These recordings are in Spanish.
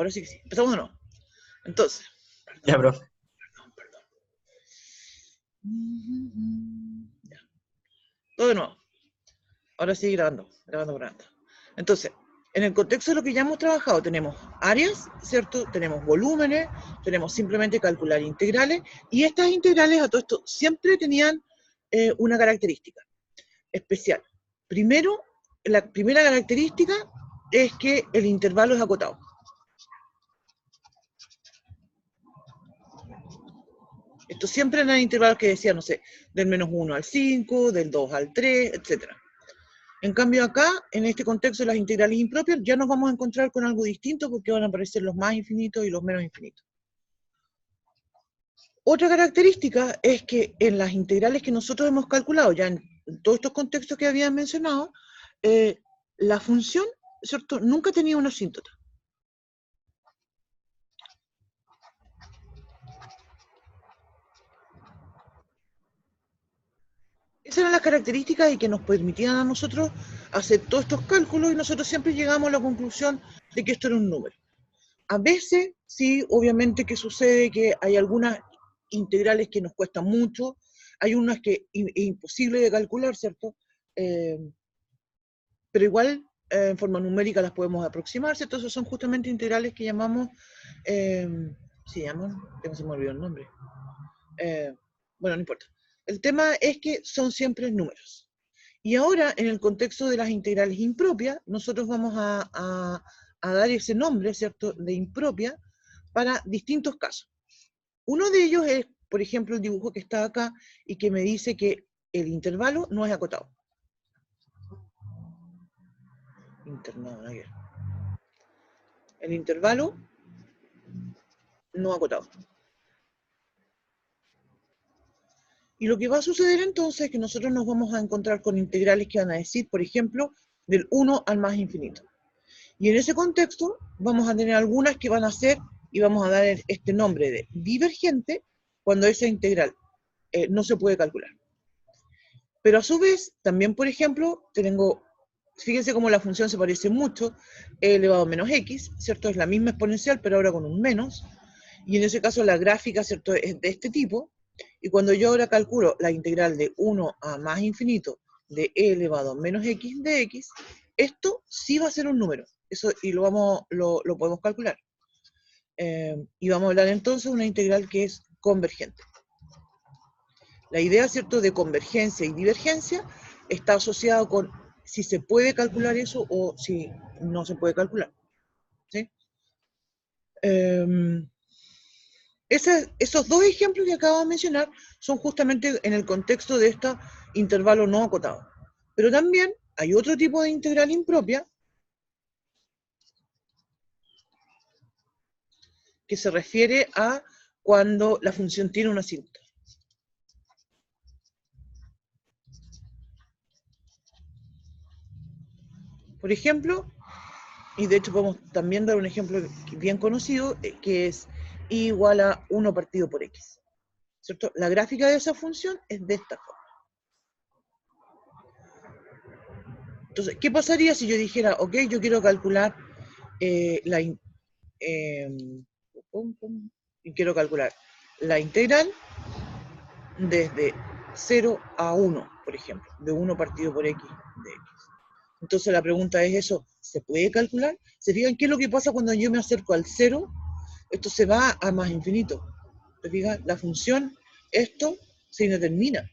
ahora sí que sí. Empezamos de nuevo. Entonces. Ya, profe. Perdón. Ya. Todo de nuevo. Ahora sí, grabando. Entonces, en el contexto de lo que ya hemos trabajado, tenemos áreas, ¿cierto? Tenemos volúmenes, tenemos simplemente calcular integrales, y estas integrales a todo esto siempre tenían una característica especial. Primero, la primera característica es que el intervalo es acotado. Esto siempre eran intervalos que decían, no sé, del menos 1 al 5, del 2 al 3, etc. En cambio acá, en este contexto de las integrales impropias, ya nos vamos a encontrar con algo distinto porque van a aparecer los más infinitos y los menos infinitos. Otra característica es que en las integrales que nosotros hemos calculado, ya en todos estos contextos que había mencionado, la función, ¿cierto?, nunca tenía una asíntota. Esas eran las características y que nos permitían a nosotros hacer todos estos cálculos, y nosotros siempre llegamos a la conclusión de que esto era un número. A veces, sí, obviamente que sucede que hay algunas integrales que nos cuestan mucho, hay unas que es imposible de calcular, ¿cierto? Pero igual en forma numérica las podemos aproximar, ¿cierto? Entonces son justamente integrales que llamamos, ¿se llaman? Se me olvidó el nombre. Bueno, no importa. El tema es que son siempre números. Y ahora, en el contexto de las integrales impropias, nosotros vamos a dar ese nombre, ¿cierto?, de impropia para distintos casos. Uno de ellos es, por ejemplo, el dibujo que está acá y que me dice que el intervalo no es acotado. El intervalo no acotado. Y lo que va a suceder entonces es que nosotros nos vamos a encontrar con integrales que van a decir, por ejemplo, del 1 al más infinito. Y en ese contexto vamos a tener algunas que van a ser, y vamos a dar este nombre de divergente, cuando esa integral no se puede calcular. Pero a su vez, también, por ejemplo, tengo, fíjense cómo la función se parece mucho, e elevado a menos x, ¿cierto? Es la misma exponencial, pero ahora con un menos, y en ese caso la gráfica, ¿cierto?, es de este tipo, y cuando yo ahora calculo la integral de 1 a más infinito de e elevado a menos x de x, esto sí va a ser un número, eso, y lo podemos calcular. Y vamos a hablar entonces de una integral que es convergente. La idea, ¿cierto?, de convergencia y divergencia está asociado con si se puede calcular eso o si no se puede calcular, ¿sí? Esos dos ejemplos que acabo de mencionar son justamente en el contexto de este intervalo no acotado. Pero también hay otro tipo de integral impropia que se refiere a cuando la función tiene una asíntota. Por ejemplo, y de hecho podemos también dar un ejemplo bien conocido, que es y igual a 1 partido por x. ¿Cierto? La gráfica de esa función es de esta forma. Entonces, ¿qué pasaría si yo dijera, ok, yo quiero calcular quiero calcular la integral desde 0 a 1, por ejemplo, de 1 partido por x de x. Entonces la pregunta es eso, ¿se puede calcular? ¿Se fijan qué es lo que pasa cuando yo me acerco al 0? Esto se va a más infinito. ¿Se fijan? La función, esto se indetermina.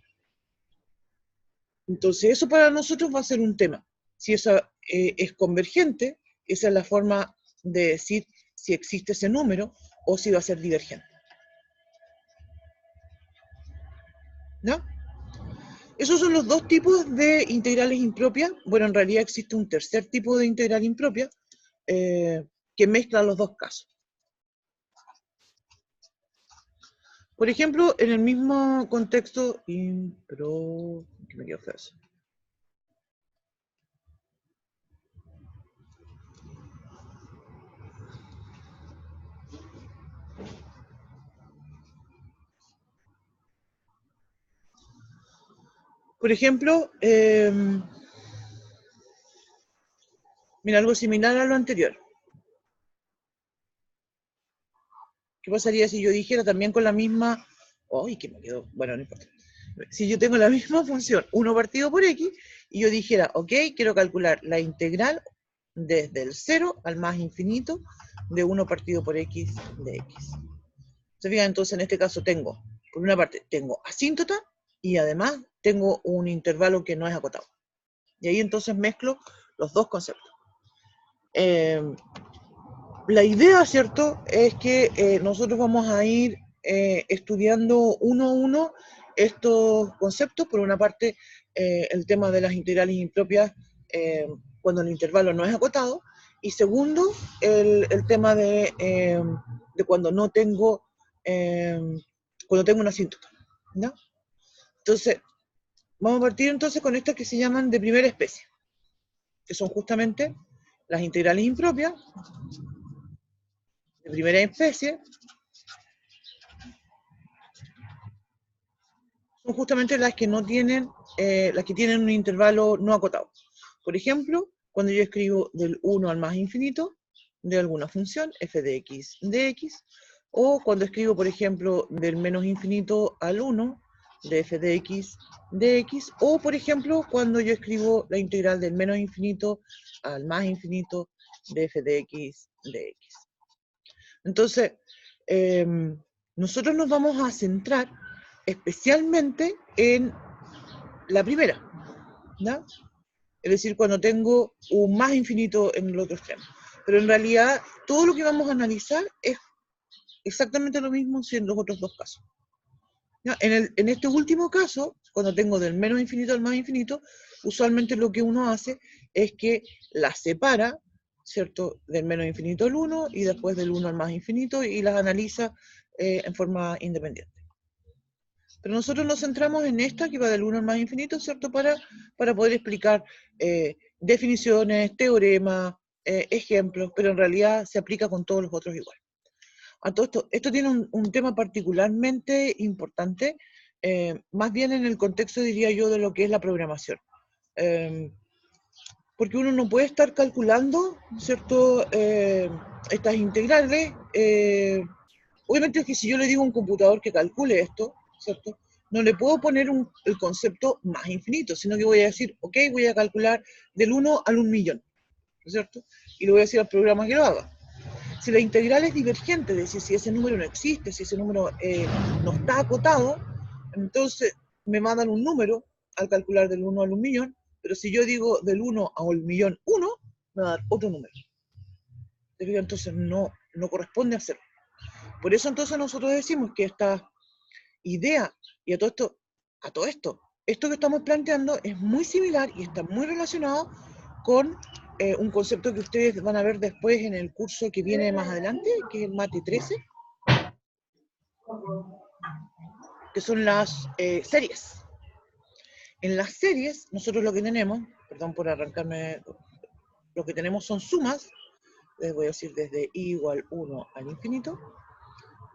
Entonces eso para nosotros va a ser un tema. Si eso es convergente, esa es la forma de decir si existe ese número o si va a ser divergente. ¿No? Esos son los dos tipos de integrales impropias. Bueno, en realidad existe un tercer tipo de integral impropia que mezcla los dos casos. Por ejemplo, en el mismo contexto, ¿qué me quiero hacer eso? Por ejemplo, mira, algo similar a lo anterior. ¿Qué pasaría si yo dijera también con la misma... ¡Ay, que me quedó! Bueno, no importa. Si yo tengo la misma función, 1 partido por x, y yo dijera, ok, quiero calcular la integral desde el 0 al más infinito de 1 partido por x de x. ¿Se fijan? Entonces, en este caso tengo, por una parte, tengo asíntota, y además tengo un intervalo que no es acotado. Y ahí entonces mezclo los dos conceptos. La idea, ¿cierto?, es que nosotros vamos a ir estudiando uno a uno estos conceptos. Por una parte, el tema de las integrales impropias cuando el intervalo no es acotado, y segundo, el tema de cuando no tengo, cuando tengo una asíntota, ¿no? Entonces, vamos a partir entonces con estas que se llaman de primera especie, que son justamente las integrales impropias de primera especie. Son justamente las que no tienen, las que tienen un intervalo no acotado. Por ejemplo, cuando yo escribo del 1 al más infinito de alguna función, f de x de x, o cuando escribo, por ejemplo, del menos infinito al 1 de f de x de x, o por ejemplo, cuando yo escribo la integral del menos infinito al más infinito de f de x de x. Entonces, nosotros nos vamos a centrar especialmente en la primera, ¿no? Es decir, cuando tengo un más infinito en el otro extremo. Pero en realidad, todo lo que vamos a analizar es exactamente lo mismo en los otros dos casos, ¿no? En este último caso, cuando tengo del menos infinito al más infinito, usualmente lo que uno hace es que las separa, ¿cierto?, del menos infinito al 1 y después del 1 al más infinito, y las analiza en forma independiente. Pero nosotros nos centramos en esta que va del 1 al más infinito, ¿cierto?, para poder explicar definiciones, teoremas, ejemplos, pero en realidad se aplica con todos los otros igual. A todo esto tiene un tema particularmente importante, más bien en el contexto, diría yo, de lo que es la programación. Porque uno no puede estar calculando, ¿cierto?, estas integrales. Obviamente es que si yo le digo a un computador que calcule esto, ¿cierto?, no le puedo poner el concepto más infinito, sino que voy a decir, ok, voy a calcular del 1 al 1.000.000, ¿cierto? Y le voy a decir al programa que lo haga. Si la integral es divergente, es decir, si ese número no existe, si ese número no está acotado, entonces me mandan un número al calcular del 1 al 1.000.000, pero si yo digo del 1 al 1.000.001, me va a dar otro número. Entonces no corresponde hacerlo. Por eso entonces nosotros decimos que esta idea y a todo esto que estamos planteando es muy similar y está muy relacionado con un concepto que ustedes van a ver después en el curso que viene más adelante, que es el Mate 13, que son las series. En las series, nosotros lo que tenemos, perdón por arrancarme, lo que tenemos son sumas, les voy a decir desde i igual 1 al infinito,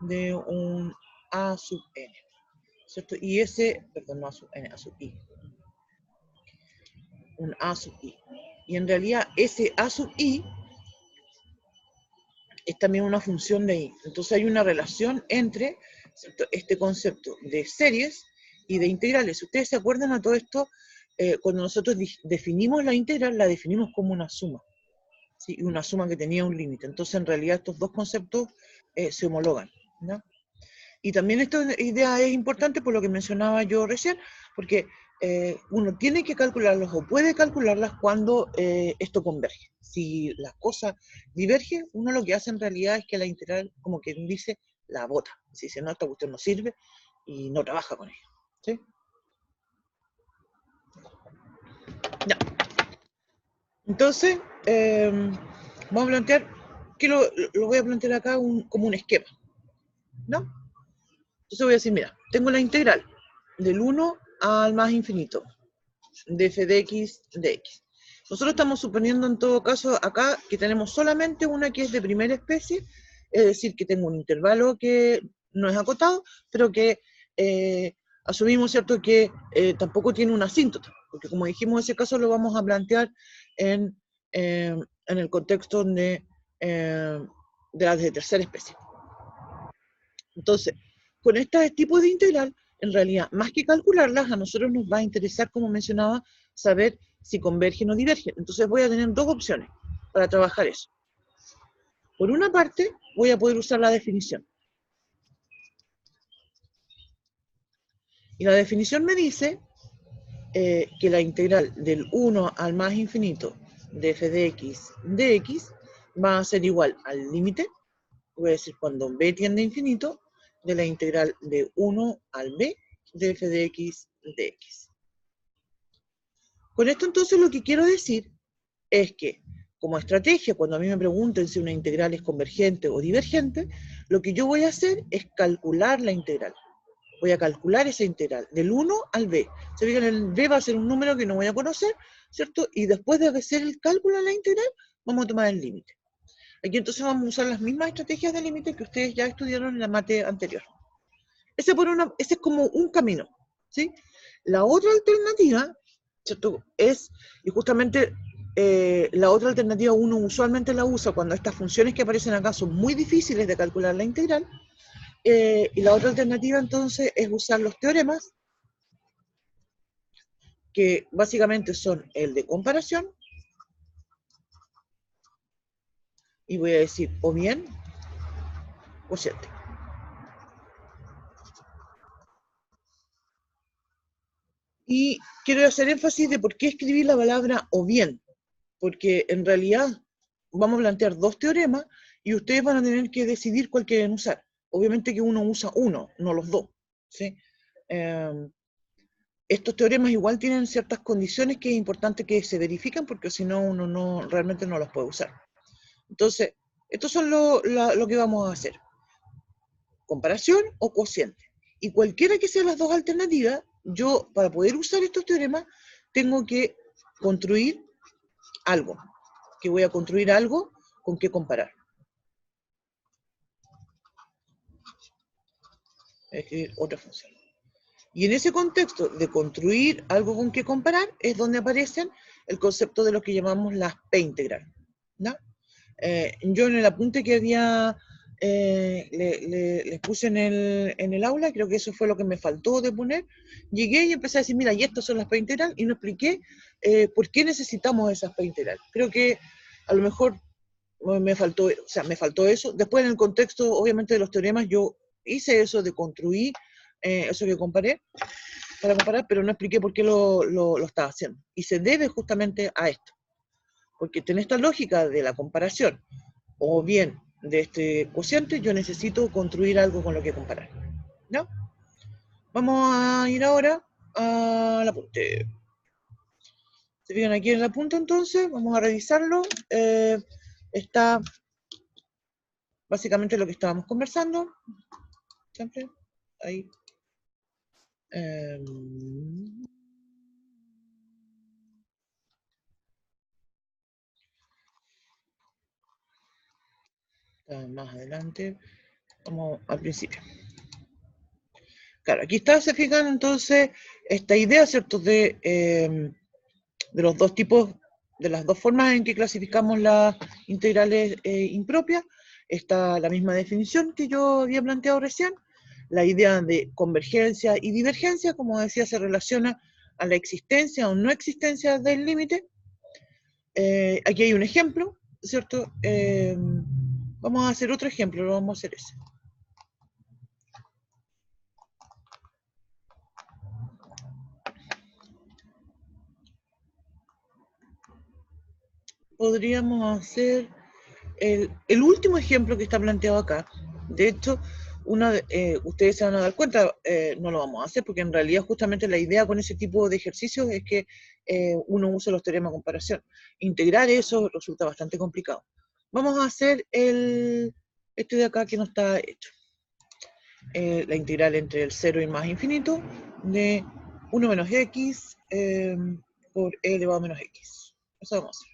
de un a sub n, ¿cierto? Y ese, perdón, no a sub n, a sub i. Un a sub i. Y en realidad ese a sub i es también una función de i. Entonces hay una relación entre, ¿cierto?, este concepto de series y de integrales. Si ustedes se acuerdan a todo esto, cuando nosotros definimos la integral, la definimos como una suma, ¿sí? Una suma que tenía un límite. Entonces en realidad estos dos conceptos se homologan, ¿no? Y también esta idea es importante por lo que mencionaba yo recién, porque uno tiene que calcularlos o puede calcularlas cuando esto converge. Si la cosa diverge, uno lo que hace en realidad es que la integral, como quien dice, la bota. Si dice, no, esta cuestión no sirve y no trabaja con ella, ¿sí? Ya. Entonces, vamos a plantear, que lo voy a plantear acá como un esquema, ¿no? Entonces voy a decir, mira, tengo la integral del 1 al más infinito de f de x de x. Nosotros estamos suponiendo en todo caso acá que tenemos solamente una que es de primera especie, es decir, que tengo un intervalo que no es acotado, pero que asumimos, ¿cierto?, que tampoco tiene una asíntota, porque como dijimos, ese caso lo vamos a plantear en el contexto de las de tercera especie. Entonces, con este tipo de integral, en realidad, más que calcularlas, a nosotros nos va a interesar, como mencionaba, saber si convergen o divergen. Entonces voy a tener dos opciones para trabajar eso. Por una parte, voy a poder usar la definición. Y la definición me dice que la integral del 1 al más infinito de f de x va a ser igual al límite, voy a decir cuando b tiende a infinito, de la integral de 1 al b de f de x de x. Con esto entonces lo que quiero decir es que como estrategia, cuando a mí me pregunten si una integral es convergente o divergente, lo que yo voy a hacer es calcular la integral. Voy a calcular esa integral del 1 al b. Se fijan, el b va a ser un número que no voy a conocer, ¿cierto? Y después de hacer el cálculo de la integral, vamos a tomar el límite. Aquí entonces vamos a usar las mismas estrategias de límite que ustedes ya estudiaron en la mate anterior. Ese es como un camino, ¿sí? La otra alternativa, ¿cierto? Es, y justamente la otra alternativa uno usualmente la usa cuando estas funciones que aparecen acá son muy difíciles de calcular la integral, y la otra alternativa entonces es usar los teoremas, que básicamente son el de comparación, y voy a decir o bien cociente. Y quiero hacer énfasis de por qué escribir la palabra o bien, porque en realidad vamos a plantear dos teoremas y ustedes van a tener que decidir cuál quieren usar. Obviamente que uno usa uno, no los dos, ¿sí? Estos teoremas igual tienen ciertas condiciones que es importante que se verifiquen porque si no uno realmente no los puede usar. Entonces, estos son lo que vamos a hacer. Comparación o cociente. Y cualquiera que sean las dos alternativas, yo para poder usar estos teoremas tengo que construir algo. Que voy a construir algo con qué comparar. Escribir otra función. Y en ese contexto de construir algo con qué comparar es donde aparecen el concepto de lo que llamamos las p-integral. ¿No? Yo en el apunte que había les puse en el aula, creo que eso fue lo que me faltó de poner, llegué y empecé a decir, mira, y estas son las p-integral, y no expliqué por qué necesitamos esas p-integral. Creo que a lo mejor me faltó eso. Después en el contexto, obviamente, de los teoremas, yo hice eso de construir eso que comparé, para comparar, pero no expliqué por qué lo estaba haciendo. Y se debe justamente a esto, porque en esta lógica de la comparación, o bien de este cociente, yo necesito construir algo con lo que comparar. ¿No? Vamos a ir ahora al apunte. Se fijan aquí en el apunte entonces, vamos a revisarlo. Está básicamente lo que estábamos conversando. Siempre ahí. Está más adelante. Vamos al principio. Claro, aquí está, se fijan entonces esta idea, ¿cierto? De los dos tipos, de las dos formas en que clasificamos las integrales impropias. Está la misma definición que yo había planteado recién. La idea de convergencia y divergencia, como decía, se relaciona a la existencia o no existencia del límite. Aquí hay un ejemplo, ¿cierto? Vamos a hacer otro ejemplo, lo vamos a hacer ese. Podríamos hacer el último ejemplo que está planteado acá. De hecho, ustedes se van a dar cuenta, no lo vamos a hacer porque en realidad justamente la idea con ese tipo de ejercicios es que uno use los teoremas de comparación. Integrar eso resulta bastante complicado. Vamos a hacer este de acá que no está hecho. La integral entre el 0 y el más infinito de 1 menos x por e elevado a menos x. Eso vamos a hacer.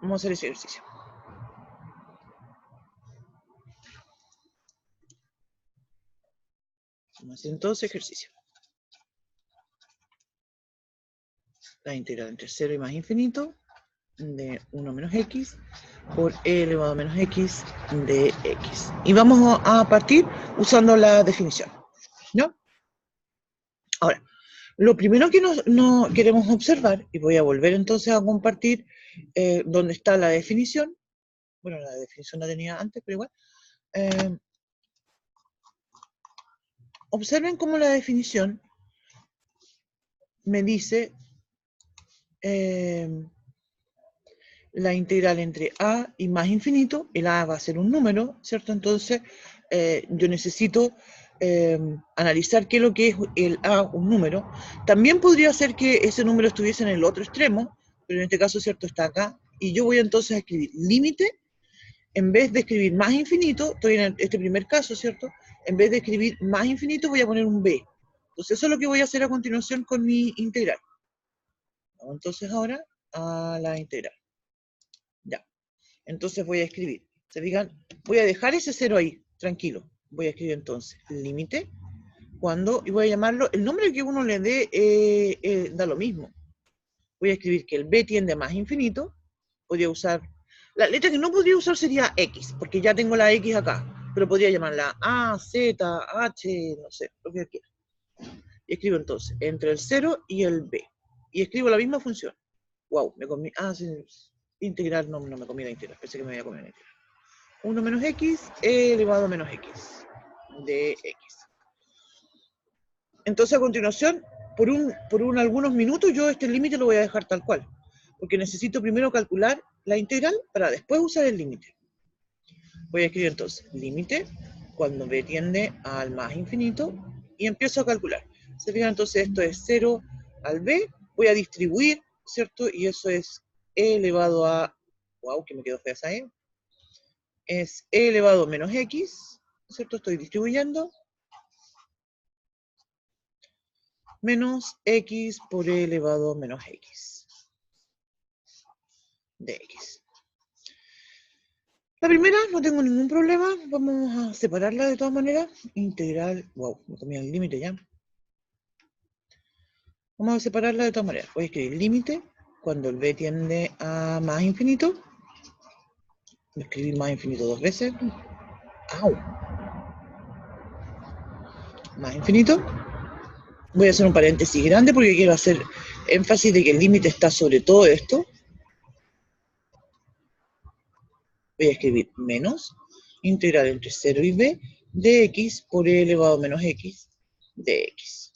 Vamos a hacer ese ejercicio. Vamos a hacer entonces ejercicio. la integral entre 0 y más infinito de 1 menos x por e elevado a menos x de x. Y vamos a partir usando la definición, ¿no? Ahora, lo primero que no queremos observar, y voy a volver entonces a compartir donde está la definición. Bueno, la definición la tenía antes, pero igual. Observen cómo la definición me dice la integral entre a y más infinito. El a va a ser un número, ¿cierto? Entonces, yo necesito analizar qué es lo que es el a, un número. También podría ser que ese número estuviese en el otro extremo, pero en este caso, ¿cierto?, está acá. Y yo voy entonces a escribir límite. En vez de escribir más infinito, estoy en este primer caso, ¿cierto? En vez de escribir más infinito, voy a poner un b. Entonces, eso es lo que voy a hacer a continuación con mi integral. Vamos entonces ahora a la integral. Ya. Entonces voy a escribir. ¿Se fijan? Voy a dejar ese 0 ahí, tranquilo. Voy a escribir entonces límite. Cuando, y voy a llamarlo, el nombre que uno le dé da lo mismo. Voy a escribir que el b tiende a más infinito. Podría usar, la letra que no podría usar sería x, porque ya tengo la x acá. Pero podría llamarla A, Z, H, no sé, lo que quiera. Y escribo entonces entre el 0 y el b. Y escribo la misma función. Wow, me comí. Ah, sí, integral, no me comí la integral. Pensé que me había comido la integral. 1 menos x elevado a menos x de x. Entonces, a continuación, por algunos minutos, yo este límite lo voy a dejar tal cual. Porque necesito primero calcular la integral para después usar el límite. Voy a escribir entonces límite cuando b tiende al más infinito y empiezo a calcular. Se fijan, entonces esto es 0 al b. Voy a distribuir, ¿cierto? Y eso es e elevado a... Wow, que me quedó fea esa e. Es e elevado a menos x, ¿cierto? Estoy distribuyendo. Menos x por e elevado a menos x de x. La primera no tengo ningún problema. Vamos a separarla de todas maneras. Integral, wow, me comí el límite ya. Vamos a separarla de todas maneras. Voy a escribir límite cuando el b tiende a más infinito. Voy a escribir más infinito dos veces. ¡Au! Más infinito. Voy a hacer un paréntesis grande porque quiero hacer énfasis de que el límite está sobre todo esto. Voy a escribir menos integral entre 0 y b de x por e elevado a menos x de x.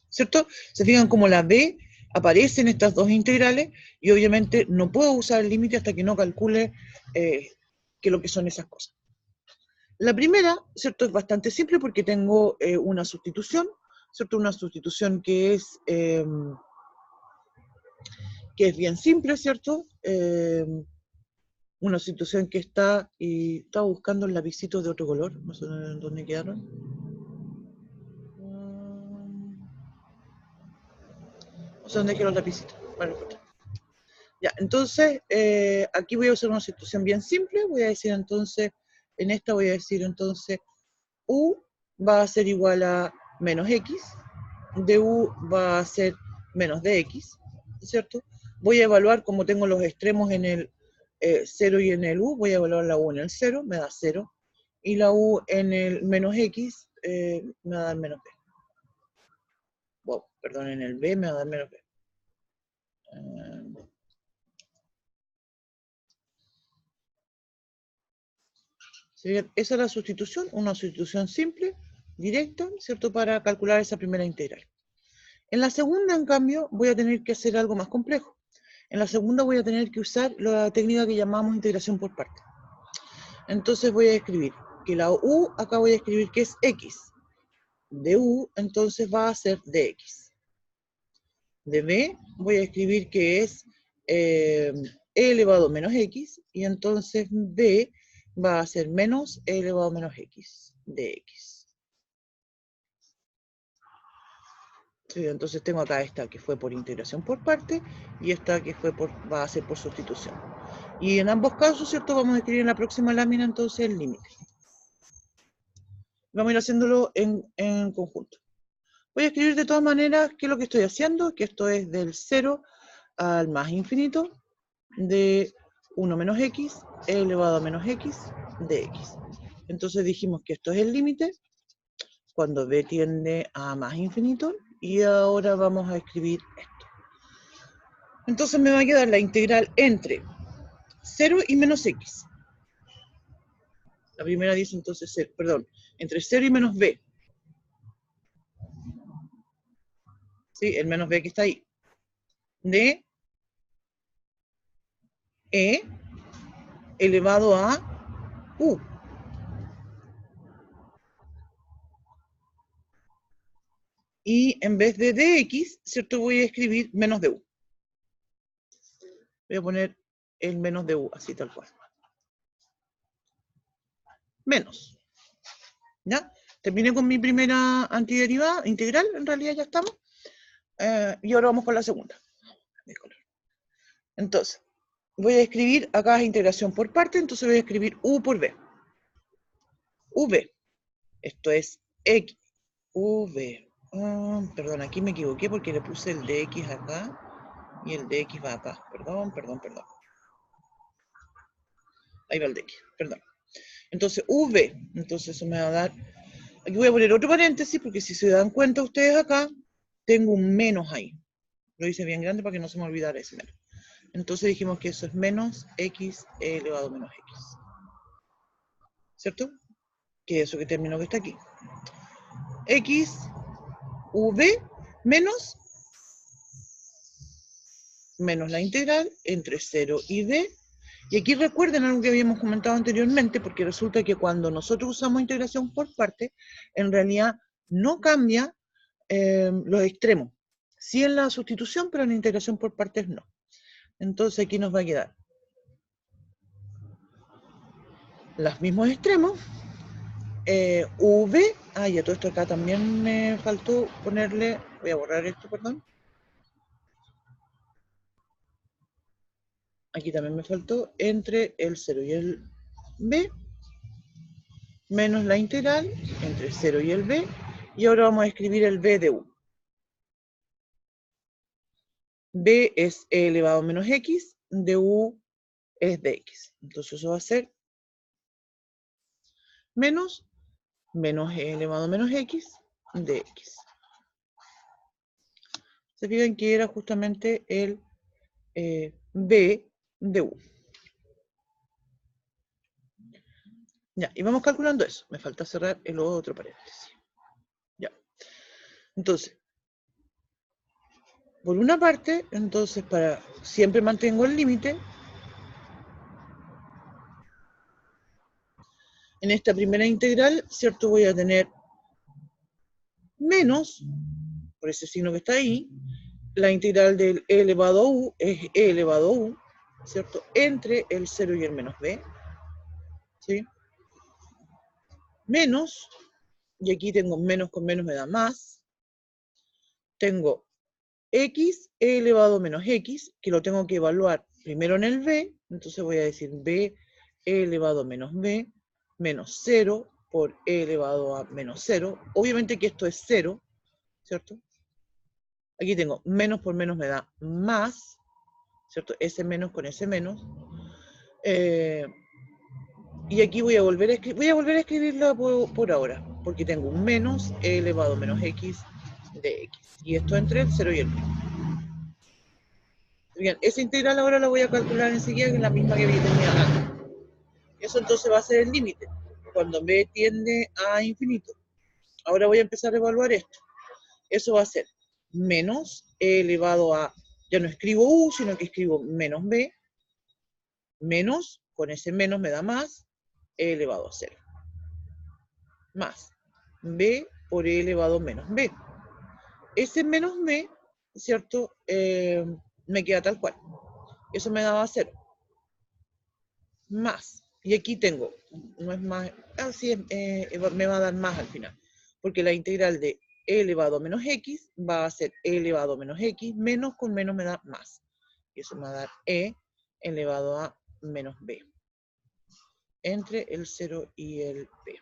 ¿Cierto? Se fijan como la b aparece en estas dos integrales y obviamente no puedo usar el límite hasta que no calcule qué es lo que son esas cosas. La primera, ¿cierto?, es bastante simple porque tengo una sustitución, ¿cierto? Una sustitución que es bien simple, ¿cierto? Una sustitución que está, y estaba buscando el lapicito de otro color, no sé dónde quedaron. No sé dónde quedó el lapicito. Bueno, ya, entonces, aquí voy a usar una sustitución bien simple. Voy a decir entonces, en esta voy a decir entonces, u va a ser igual a menos x, de u va a ser menos dx, ¿cierto? Voy a evaluar, como tengo los extremos en el 0 y en el u, voy a evaluar la u en el 0, me da 0, y la u en el menos x me va a dar menos b. Wow, perdón, en el b me va a dar menos b. Esa es la sustitución, una sustitución simple, directa, ¿cierto?, para calcular esa primera integral. En la segunda, en cambio, voy a tener que hacer algo más complejo. En la segunda voy a tener que usar la técnica que llamamos integración por partes. Entonces voy a escribir que la u, acá voy a escribir que es x. De u, entonces va a ser dx. De b, voy a escribir que es e elevado a menos x, y entonces b va a ser menos e elevado a menos x de x. Sí, entonces tengo acá esta que fue por integración por parte y esta que va a ser por sustitución. Y en ambos casos, ¿cierto?, vamos a escribir en la próxima lámina entonces el límite. Vamos a ir haciéndolo en conjunto. Voy a escribir de todas maneras qué es lo que estoy haciendo, que esto es del 0 al más infinito de 1 menos x elevado a menos x de x. Entonces dijimos que esto es el límite cuando b tiende a más infinito, y ahora vamos a escribir esto. Entonces me va a quedar la integral entre 0 y menos x. La primera dice entonces, perdón, entre 0 y menos b. ¿Sí? El menos b que está ahí. De e elevado a u. Y en vez de dx, ¿cierto? Voy a escribir menos de u. Voy a poner el menos de u, así tal cual. Menos. ¿Ya? Terminé con mi primera antiderivada integral, en realidad ya estamos. Y ahora vamos con la segunda. Entonces, voy a escribir, acá es integración por parte, entonces voy a escribir u por b. v, esto es x, v. Perdón, aquí me equivoqué porque le puse el dx acá y el dx va acá. Perdón. Ahí va el dx, perdón. Entonces, v, entonces eso me va a dar... Aquí voy a poner otro paréntesis porque si se dan cuenta ustedes acá, tengo un menos ahí. Lo hice bien grande para que no se me olvidara ese menos. Entonces dijimos que eso es menos x elevado a menos x. ¿Cierto? Que eso que terminó que está aquí. X, v, menos la integral entre 0 y b. Y aquí recuerden algo que habíamos comentado anteriormente, porque resulta que cuando nosotros usamos integración por parte, en realidad no cambia los extremos. Sí en la sustitución, pero en la integración por partes no. Entonces aquí nos va a quedar los mismos extremos, v, ya todo esto acá también me faltó ponerle, voy a borrar esto, perdón. Aquí también me faltó entre el 0 y el b, menos la integral entre 0 y el b, y ahora vamos a escribir el b de u. b es e elevado a menos x, de u es de x. Entonces eso va a ser menos e elevado a menos x de x. Se fijan que era justamente el b de u. Ya, y vamos calculando eso. Me falta cerrar el otro paréntesis. Ya. Entonces, por una parte, entonces siempre mantengo el límite. En esta primera integral, ¿cierto? Voy a tener menos, por ese signo que está ahí, la integral del e elevado a u es e elevado a u, ¿cierto? Entre el 0 y el menos b, ¿sí? Menos, y aquí tengo menos con menos me da más, tengo x e elevado a menos x, que lo tengo que evaluar primero en el b, entonces voy a decir b e elevado a menos b, menos 0 por e elevado a menos 0. Obviamente que esto es 0, ¿cierto? Aquí tengo menos por menos me da más, ¿cierto? Ese menos con ese menos. Y aquí voy a volver a escribirla por ahora, porque tengo un menos e elevado a menos x de x. Y esto entre el 0 y el 1. Bien, esa integral ahora la voy a calcular enseguida, que es la misma que tenía antes. Eso entonces va a ser el límite, cuando b tiende a infinito. Ahora voy a empezar a evaluar esto. Eso va a ser menos e elevado a, ya no escribo u, sino que escribo menos b, menos, con ese menos me da más, e elevado a 0. Más b por e elevado a menos b. Ese menos b, ¿cierto? Me queda tal cual. Eso me daba 0. Más. Y aquí tengo, no es más, así me va a dar más al final. Porque la integral de e elevado a menos x va a ser e elevado a menos x, menos con menos me da más. Y eso me va a dar e elevado a menos b. Entre el 0 y el b.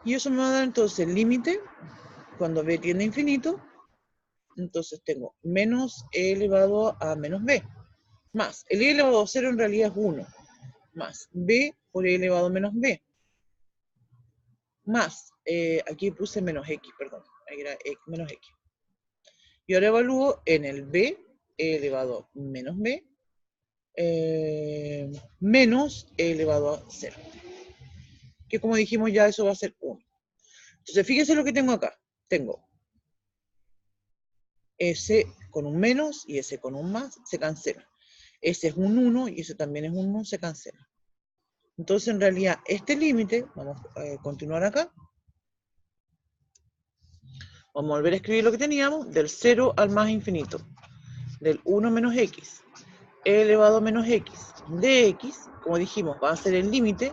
Y eso me va a dar entonces el límite, cuando b tiende a infinito, entonces tengo menos e elevado a menos b, más el e elevado a 0 en realidad es 1, más b por e elevado a menos b, más, aquí puse menos x, perdón, ahí era x, menos x. Y ahora evalúo en el b, e elevado a menos b, menos e elevado a 0. Que como dijimos ya, eso va a ser 1. Entonces, fíjense lo que tengo acá. Tengo S con un menos y S con un más, se cancela. S es un 1 y ese también es un 1, se cancela. Entonces, en realidad, este límite, vamos a continuar acá. Vamos a volver a escribir lo que teníamos, del 0 al más infinito. Del 1 menos x, e elevado a menos x, de x, como dijimos, va a ser el límite,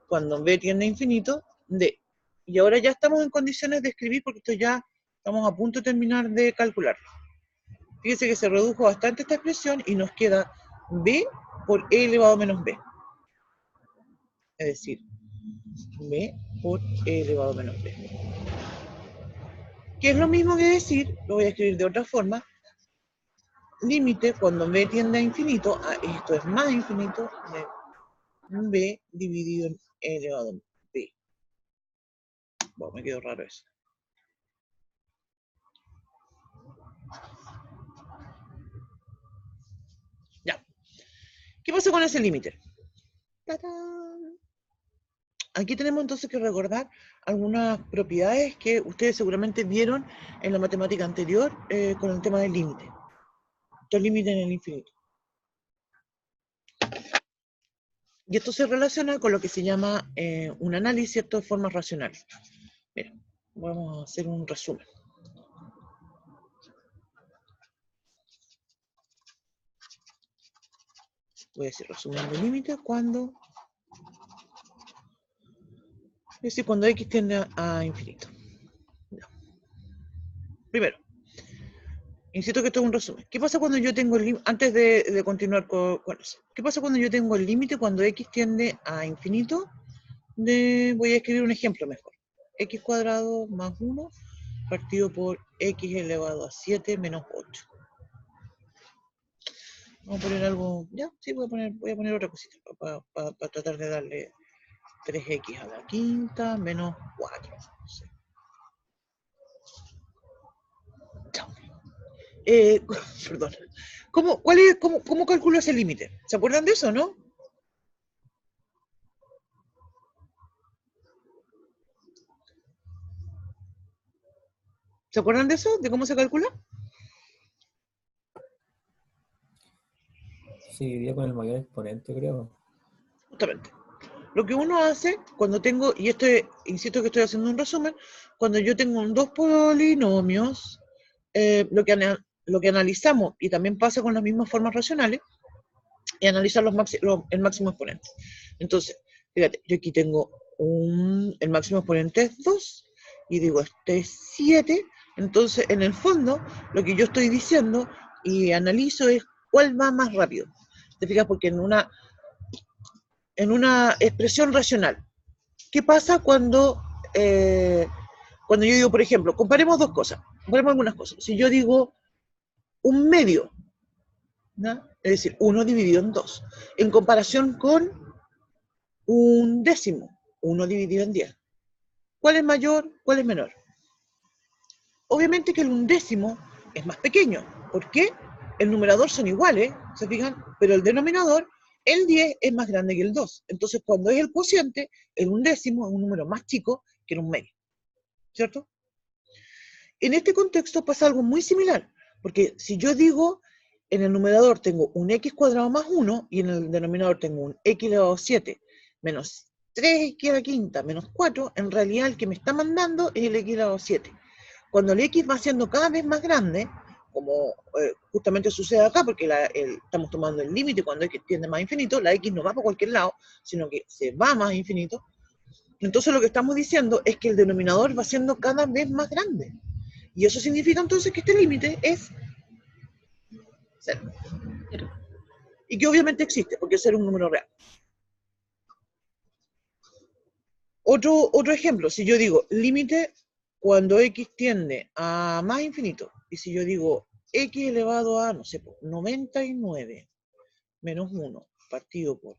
cuando b tiende a infinito, de. Y ahora ya estamos en condiciones de escribir, porque esto ya estamos a punto de terminar de calcular. Fíjense que se redujo bastante esta expresión y nos queda b por e elevado a menos b. Es decir, b por e elevado a menos b. Que es lo mismo que decir, lo voy a escribir de otra forma, límite cuando b tiende a infinito, esto es más infinito, de b dividido en e elevado a b. Bueno, me quedó raro eso. Ya. ¿Qué pasa con ese límite? Aquí tenemos entonces que recordar algunas propiedades que ustedes seguramente vieron en la matemática anterior con el tema del límite. El límite en el infinito. Y esto se relaciona con lo que se llama un análisis, ¿cierto?, de formas racionales. Mira, vamos a hacer un resumen. Voy a decir resumen de límite cuando... Es decir, cuando x tiende a infinito. Ya. Primero, insisto que esto es un resumen. ¿Qué pasa cuando yo tengo el límite? Antes de continuar con eso. ¿Qué pasa cuando yo tengo el límite cuando x tiende a infinito? Voy a escribir un ejemplo mejor. X cuadrado más 1 partido por x elevado a 7 menos 8. Vamos a poner algo, ya, sí, voy a poner otra cosita para tratar de darle 3x a la quinta menos 4. No sé. Chao. Perdón. ¿Cómo calculo ese límite? ¿Se acuerdan de eso, no? ¿Se acuerdan de eso? ¿De cómo se calcula? Sí, diría con el mayor exponente, creo. Justamente. Lo que uno hace cuando tengo, y esto insisto que estoy haciendo un resumen, cuando yo tengo dos polinomios, lo que analizamos, y también pasa con las mismas formas racionales, es analizar el máximo exponente. Entonces, fíjate, yo aquí tengo el máximo exponente es 2, y digo, este es 7, entonces en el fondo, lo que yo estoy diciendo y analizo es cuál va más rápido. ¿Te fijas? Porque en una expresión racional, ¿qué pasa cuando yo digo, por ejemplo, comparemos dos cosas, comparemos algunas cosas. Si yo digo un medio, ¿no? Es decir, 1 dividido en 2, en comparación con un décimo, 1 dividido en 10. ¿Cuál es mayor? ¿Cuál es menor? Obviamente que el undécimo es más pequeño. ¿Por qué? El numerador son iguales, ¿se fijan? Pero el denominador, el 10 es más grande que el 2. Entonces, cuando es el cociente, el undécimo es un número más chico que un medio. ¿Cierto? En este contexto pasa algo muy similar, porque si yo digo, en el numerador tengo un x cuadrado más 1, y en el denominador tengo un x elevado a 7 menos 3x a la quinta menos 4, en realidad el que me está mandando es el x elevado a 7. Cuando el x va siendo cada vez más grande, como justamente sucede acá, porque estamos tomando el límite cuando x tiende más infinito, la x no va por cualquier lado, sino que se va más infinito. Entonces lo que estamos diciendo es que el denominador va siendo cada vez más grande. Y eso significa entonces que este límite es 0. Y que obviamente existe, porque es un número real. Otro ejemplo, si yo digo límite cuando x tiende a más infinito, y si yo digo x elevado a, no sé, 99 menos 1 partido por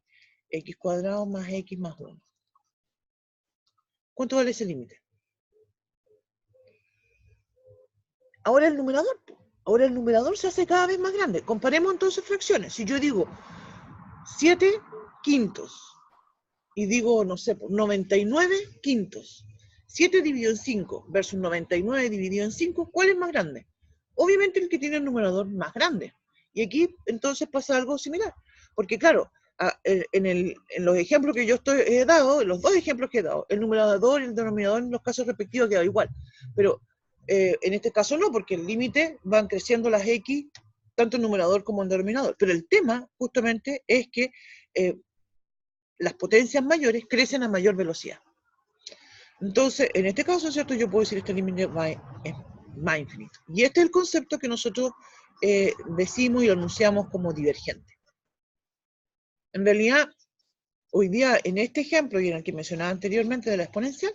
x cuadrado más x más 1. ¿Cuánto vale ese límite? Ahora el numerador se hace cada vez más grande. Comparemos entonces fracciones. Si yo digo 7 quintos y digo, no sé, 99 quintos, 7 dividido en 5 versus 99 dividido en 5, ¿cuál es más grande? Obviamente el que tiene el numerador más grande. Y aquí entonces pasa algo similar. Porque claro, en los ejemplos que yo he dado, los dos ejemplos que he dado, el numerador y el denominador en los casos respectivos queda igual. Pero en este caso no, porque el límite van creciendo las x, tanto en numerador como en denominador. Pero el tema justamente es que las potencias mayores crecen a mayor velocidad. Entonces, en este caso, ¿cierto? Yo puedo decir que este límite es más infinito. Y este es el concepto que nosotros decimos y lo anunciamos como divergente. En realidad, hoy día, en este ejemplo y en el que mencionaba anteriormente de la exponencial,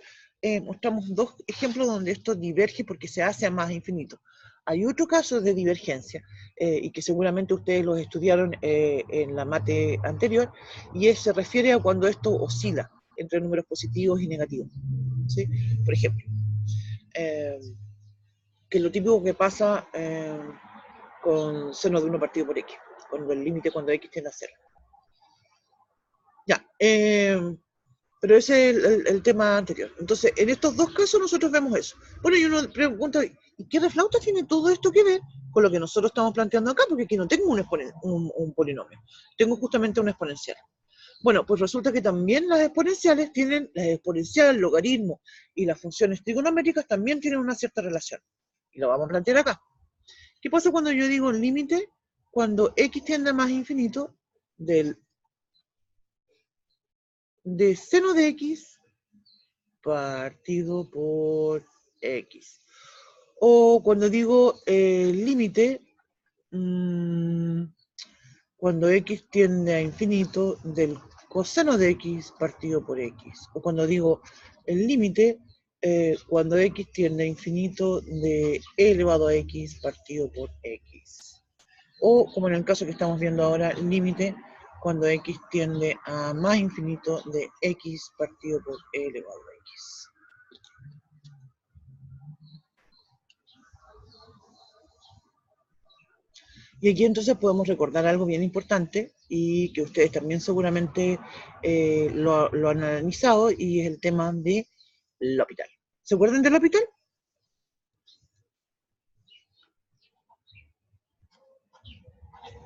mostramos dos ejemplos donde esto diverge porque se hace a más infinito. Hay otro caso de divergencia, y que seguramente ustedes los estudiaron en la mate anterior, y se refiere a cuando esto oscila entre números positivos y negativos. ¿Sí? Por ejemplo, que es lo típico que pasa con seno de 1 partido por x, cuando el límite cuando x tiende a 0. Ya, pero ese es el tema anterior. Entonces, en estos dos casos nosotros vemos eso. Bueno, y uno pregunta, ¿y qué reflauta tiene todo esto que ver con lo que nosotros estamos planteando acá? Porque aquí no tengo un polinomio, tengo justamente una exponencial. Bueno, pues resulta que también las exponenciales tienen, la exponencial, el logaritmo y las funciones trigonométricas también tienen una cierta relación. Y lo vamos a plantear acá. ¿Qué pasa cuando yo digo el límite? Cuando x tiende a más infinito de seno de x partido por x. O cuando digo límite, cuando x tiende a infinito del coseno de x partido por x. O cuando digo el límite, cuando x tiende a infinito de e elevado a x partido por x. O como en el caso que estamos viendo ahora, límite cuando x tiende a más infinito de x partido por e elevado a x. Y aquí entonces podemos recordar algo bien importante y que ustedes también seguramente lo han analizado, y es el tema de L'Hopital. ¿Se acuerdan de L'Hopital?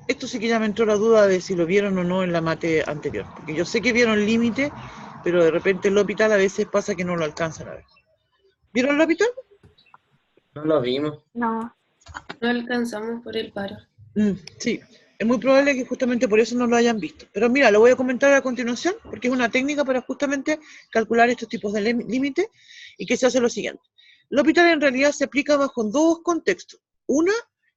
Esto sí que ya me entró la duda de si lo vieron o no en la mate anterior, porque yo sé que vieron límite, pero de repente L'Hopital a veces pasa que no lo alcanzan a ver. ¿Vieron L'Hopital? No lo vimos. No. No alcanzamos por el paro. Sí, es muy probable que justamente por eso no lo hayan visto. Pero mira, lo voy a comentar a continuación, porque es una técnica para justamente calcular estos tipos de límites, y que se hace lo siguiente. L'Hopital en realidad se aplica bajo dos contextos. Una,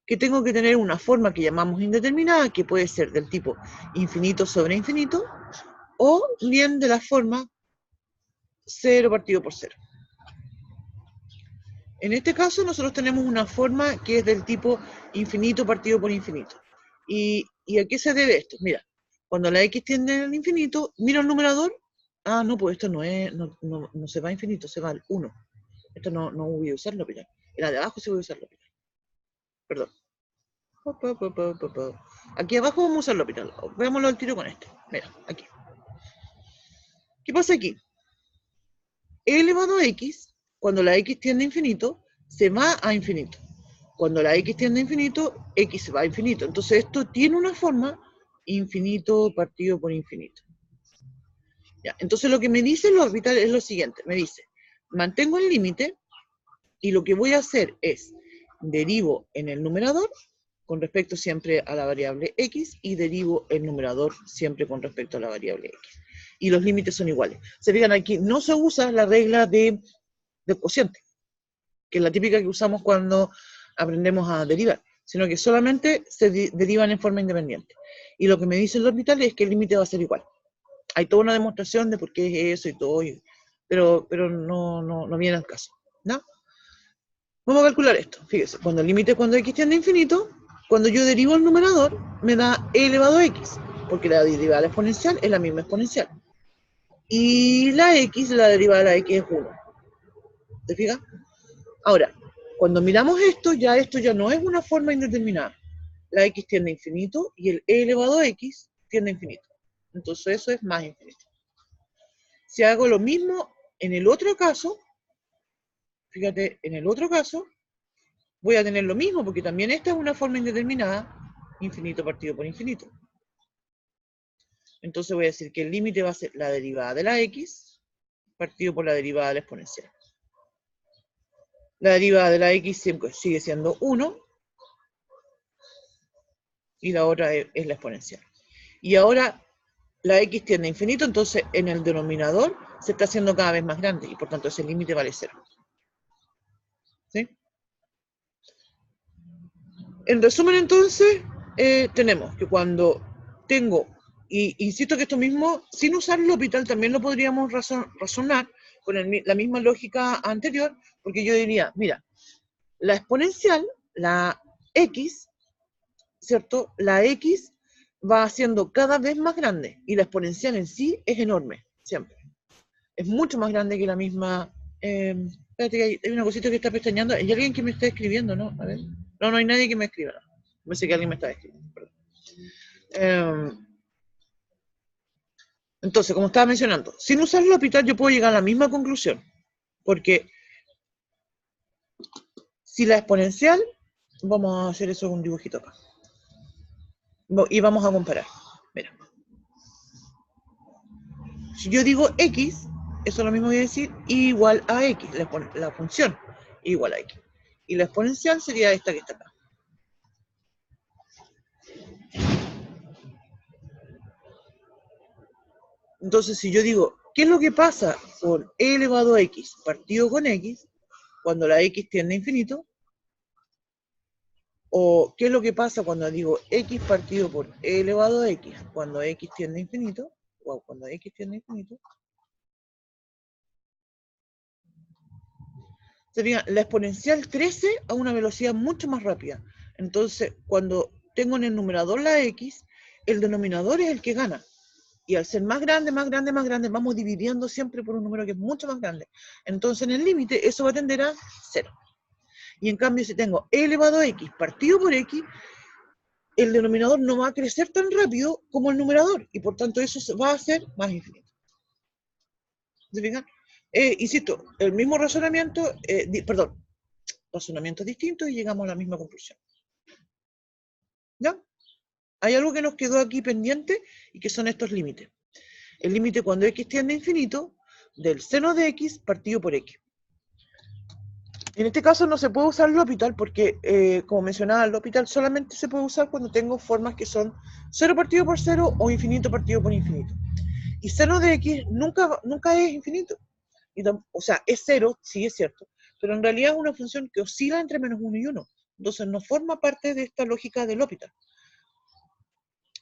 que tengo que tener una forma que llamamos indeterminada, que puede ser del tipo infinito sobre infinito, o bien de la forma 0 partido por 0. En este caso nosotros tenemos una forma que es del tipo infinito partido por infinito. ¿Y a qué se debe esto? Mira, cuando la x tiende al infinito, mira el numerador. Ah, no, pues esto no se va a infinito, se va al 1. Esto no voy a usarlo, pero la de abajo sí voy a usarlo. Perdón. Aquí abajo vamos a usarlo, pero veámoslo al tiro con este. Mira, aquí. ¿Qué pasa aquí? E elevado a x, cuando la x tiende a infinito, se va a infinito. Cuando la x tiende a infinito, x se va a infinito. Entonces esto tiene una forma infinito partido por infinito. Ya, entonces lo que me dice L'Hopital es lo siguiente. Me dice, mantengo el límite y lo que voy a hacer es derivo en el numerador con respecto siempre a la variable x y derivo el numerador siempre con respecto a la variable x. Y los límites son iguales. Se fijan aquí, no se usa la regla del cociente, que es la típica que usamos cuando aprendemos a derivar, sino que solamente se derivan en forma independiente. Y lo que me dice L'Hopital es que el límite va a ser igual. Hay toda una demostración de por qué es eso y todo, y pero no viene al caso, ¿no? Vamos a calcular esto, fíjese, cuando el límite cuando x tiende a infinito, cuando yo derivo el numerador, me da e elevado a x, porque la derivada de la exponencial es la misma exponencial. Y la x, la derivada de la x es 1. ¿Te fijas? Ahora, cuando miramos esto ya no es una forma indeterminada. La x tiende a infinito y el e elevado a x tiende a infinito. Entonces eso es más infinito. Si hago lo mismo en el otro caso, fíjate, en el otro caso, voy a tener lo mismo, porque también esta es una forma indeterminada, infinito partido por infinito. Entonces voy a decir que el límite va a ser la derivada de la x partido por la derivada de la exponencial. La derivada de la x sigue siendo 1, y la otra es la exponencial. Y ahora la x tiende a infinito, entonces en el denominador se está haciendo cada vez más grande, y por tanto ese límite vale 0. ¿Sí? En resumen, entonces, tenemos que cuando tengo, y insisto que esto mismo, sin usar el L'Hopital, también lo podríamos razonar con la misma lógica anterior, porque yo diría, mira, la exponencial, la x, ¿cierto? La x va haciendo cada vez más grande, y la exponencial en sí es enorme, siempre. Es mucho más grande que la misma... espérate, que hay una cosita que está pestañeando. Hay alguien que me está escribiendo, ¿no? A ver. No hay nadie que me escriba. No sé que alguien me está escribiendo. Entonces, como estaba mencionando, sin usar el L'Hopital yo puedo llegar a la misma conclusión. Porque si la exponencial, vamos a hacer eso con un dibujito acá. Y vamos a comparar. Mira. Si yo digo x, eso es lo mismo que decir igual a x, la función igual a x. Y la exponencial sería esta que está acá. Entonces, si yo digo, ¿qué es lo que pasa con e elevado a x partido con x cuando la x tiende a infinito? ¿O qué es lo que pasa cuando digo x partido por e elevado a x cuando x tiende a infinito? O cuando x tiende a infinito. Sería la exponencial crece a una velocidad mucho más rápida. Entonces, cuando tengo en el numerador la x, el denominador es el que gana. Y al ser más grande, más grande, más grande, vamos dividiendo siempre por un número que es mucho más grande. Entonces, en el límite, eso va a tender a 0. Y en cambio, si tengo e elevado a x partido por x, el denominador no va a crecer tan rápido como el numerador. Y por tanto, eso va a ser más infinito. ¿Se fijan? Insisto, el mismo razonamiento, razonamientos distintos y llegamos a la misma conclusión. ¿Ya? Hay algo que nos quedó aquí pendiente y que son estos límites. El límite cuando x tiende a infinito del seno de x partido por x. En este caso no se puede usar el L'Hopital porque, como mencionaba, el L'Hopital solamente se puede usar cuando tengo formas que son 0 partido por 0 o infinito partido por infinito. Y seno de x nunca es infinito. O sea, es 0, sí es cierto, pero en realidad es una función que oscila entre menos 1 y 1. Entonces no forma parte de esta lógica del L'Hopital.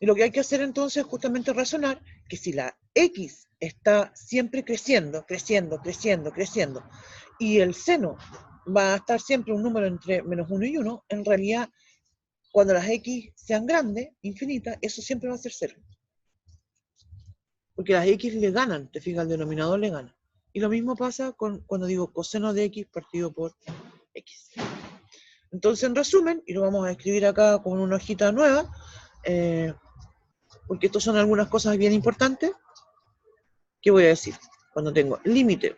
Y lo que hay que hacer entonces es justamente razonar que si la x está siempre creciendo, creciendo, creciendo, creciendo, y el seno va a estar siempre un número entre menos 1 y 1, en realidad, cuando las x sean grandes, infinitas, eso siempre va a ser 0. Porque las x le ganan, te fijas, el denominador le gana. Y lo mismo pasa cuando digo coseno de x partido por x. Entonces, en resumen, y lo vamos a escribir acá con una hojita nueva, porque estas son algunas cosas bien importantes, ¿qué voy a decir? Cuando tengo límite,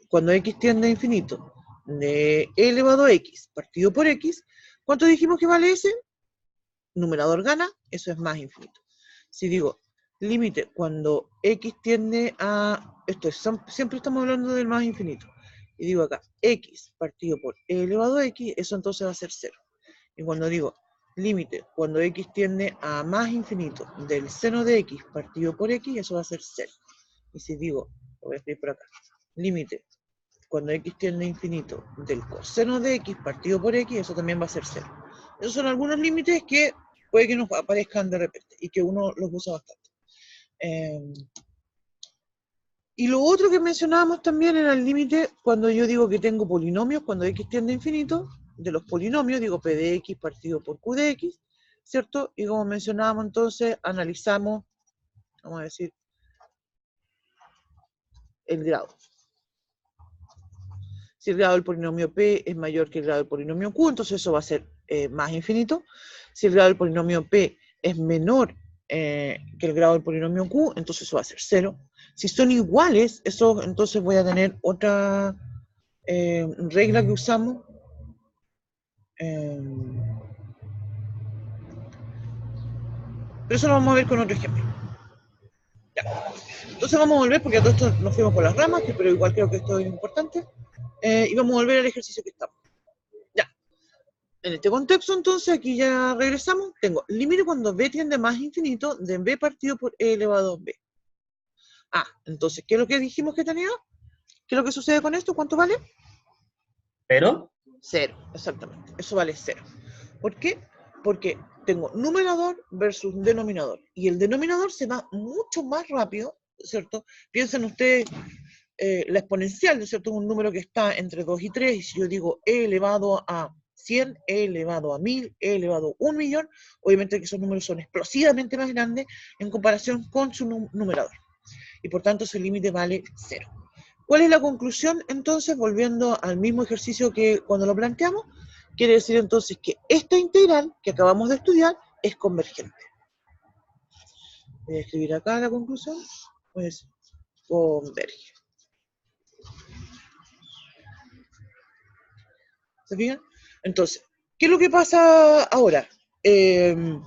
cuando x tiende a infinito, de e elevado a x partido por x, ¿cuánto dijimos que vale ese? Numerador gana, eso es más infinito. Si digo límite cuando x tiende a, siempre estamos hablando del más infinito, y digo acá, x partido por e elevado a x, eso entonces va a ser 0. Y cuando digo límite cuando x tiende a más infinito del seno de x partido por x, eso va a ser 0. Y si digo, lo voy a escribir por acá, límite cuando x tiende a infinito del coseno de x partido por x, eso también va a ser 0. Esos son algunos límites que puede que nos aparezcan de repente y que uno los usa bastante. Y lo otro que mencionábamos también era el límite cuando yo digo que tengo polinomios, cuando x tiende a infinito, de los polinomios, digo p de x partido por q de x, ¿cierto? Y como mencionábamos entonces, analizamos, vamos a decir, el grado. Si el grado del polinomio p es mayor que el grado del polinomio q, entonces eso va a ser más infinito. Si el grado del polinomio p es menor que el grado del polinomio q, entonces eso va a ser 0. Si son iguales, eso entonces voy a tener otra regla que usamos. Pero eso lo vamos a ver con otro ejemplo. Ya. Entonces vamos a volver, porque a todo esto nos fuimos por las ramas, pero igual creo que esto es importante. Y vamos a volver al ejercicio que estamos. Ya. En este contexto, entonces, aquí ya regresamos. Tengo límite cuando b tiende a más infinito de b partido por e elevado a b. Ah, entonces, ¿qué es lo que dijimos que tenía? ¿Qué es lo que sucede con esto? ¿Cuánto vale? ¿Pero? 0, exactamente. Eso vale 0. ¿Por qué? Porque tengo numerador versus denominador. Y el denominador se va mucho más rápido, ¿cierto? Piensen ustedes, la exponencial, ¿cierto? Es un número que está entre 2 y 3. Y si yo digo e elevado a 100, e elevado a 1000, e elevado a 1 millón, obviamente que esos números son explosivamente más grandes en comparación con su numerador. Y por tanto, su límite vale 0. ¿Cuál es la conclusión? Entonces, volviendo al mismo ejercicio que cuando lo planteamos, quiere decir entonces que esta integral que acabamos de estudiar es convergente. Voy a escribir acá la conclusión, pues converge. ¿Se fijan? Entonces, ¿qué es lo que pasa ahora? En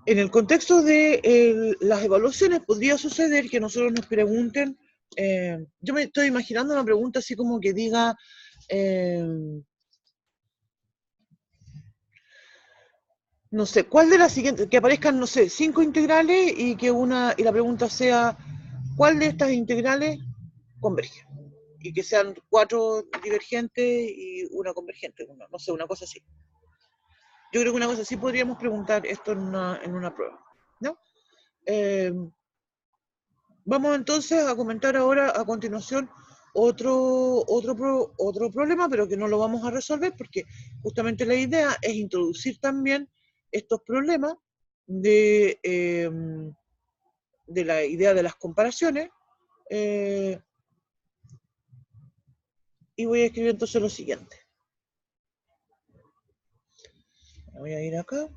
el contexto de las evaluaciones podría suceder que nosotros nos pregunten, yo me estoy imaginando una pregunta así como que diga, no sé, ¿cuál de las siguientes? Que aparezcan, no sé, 5 integrales y que y la pregunta sea, ¿cuál de estas integrales converge? Y que sean 4 divergentes y una convergente, no sé, una cosa así. Yo creo que una cosa así podríamos preguntar esto en una prueba, ¿no? Vamos entonces a comentar ahora a continuación otro problema, pero que no lo vamos a resolver porque justamente la idea es introducir también estos problemas de la idea de las comparaciones. Y voy a escribir entonces lo siguiente. Voy a ir acá.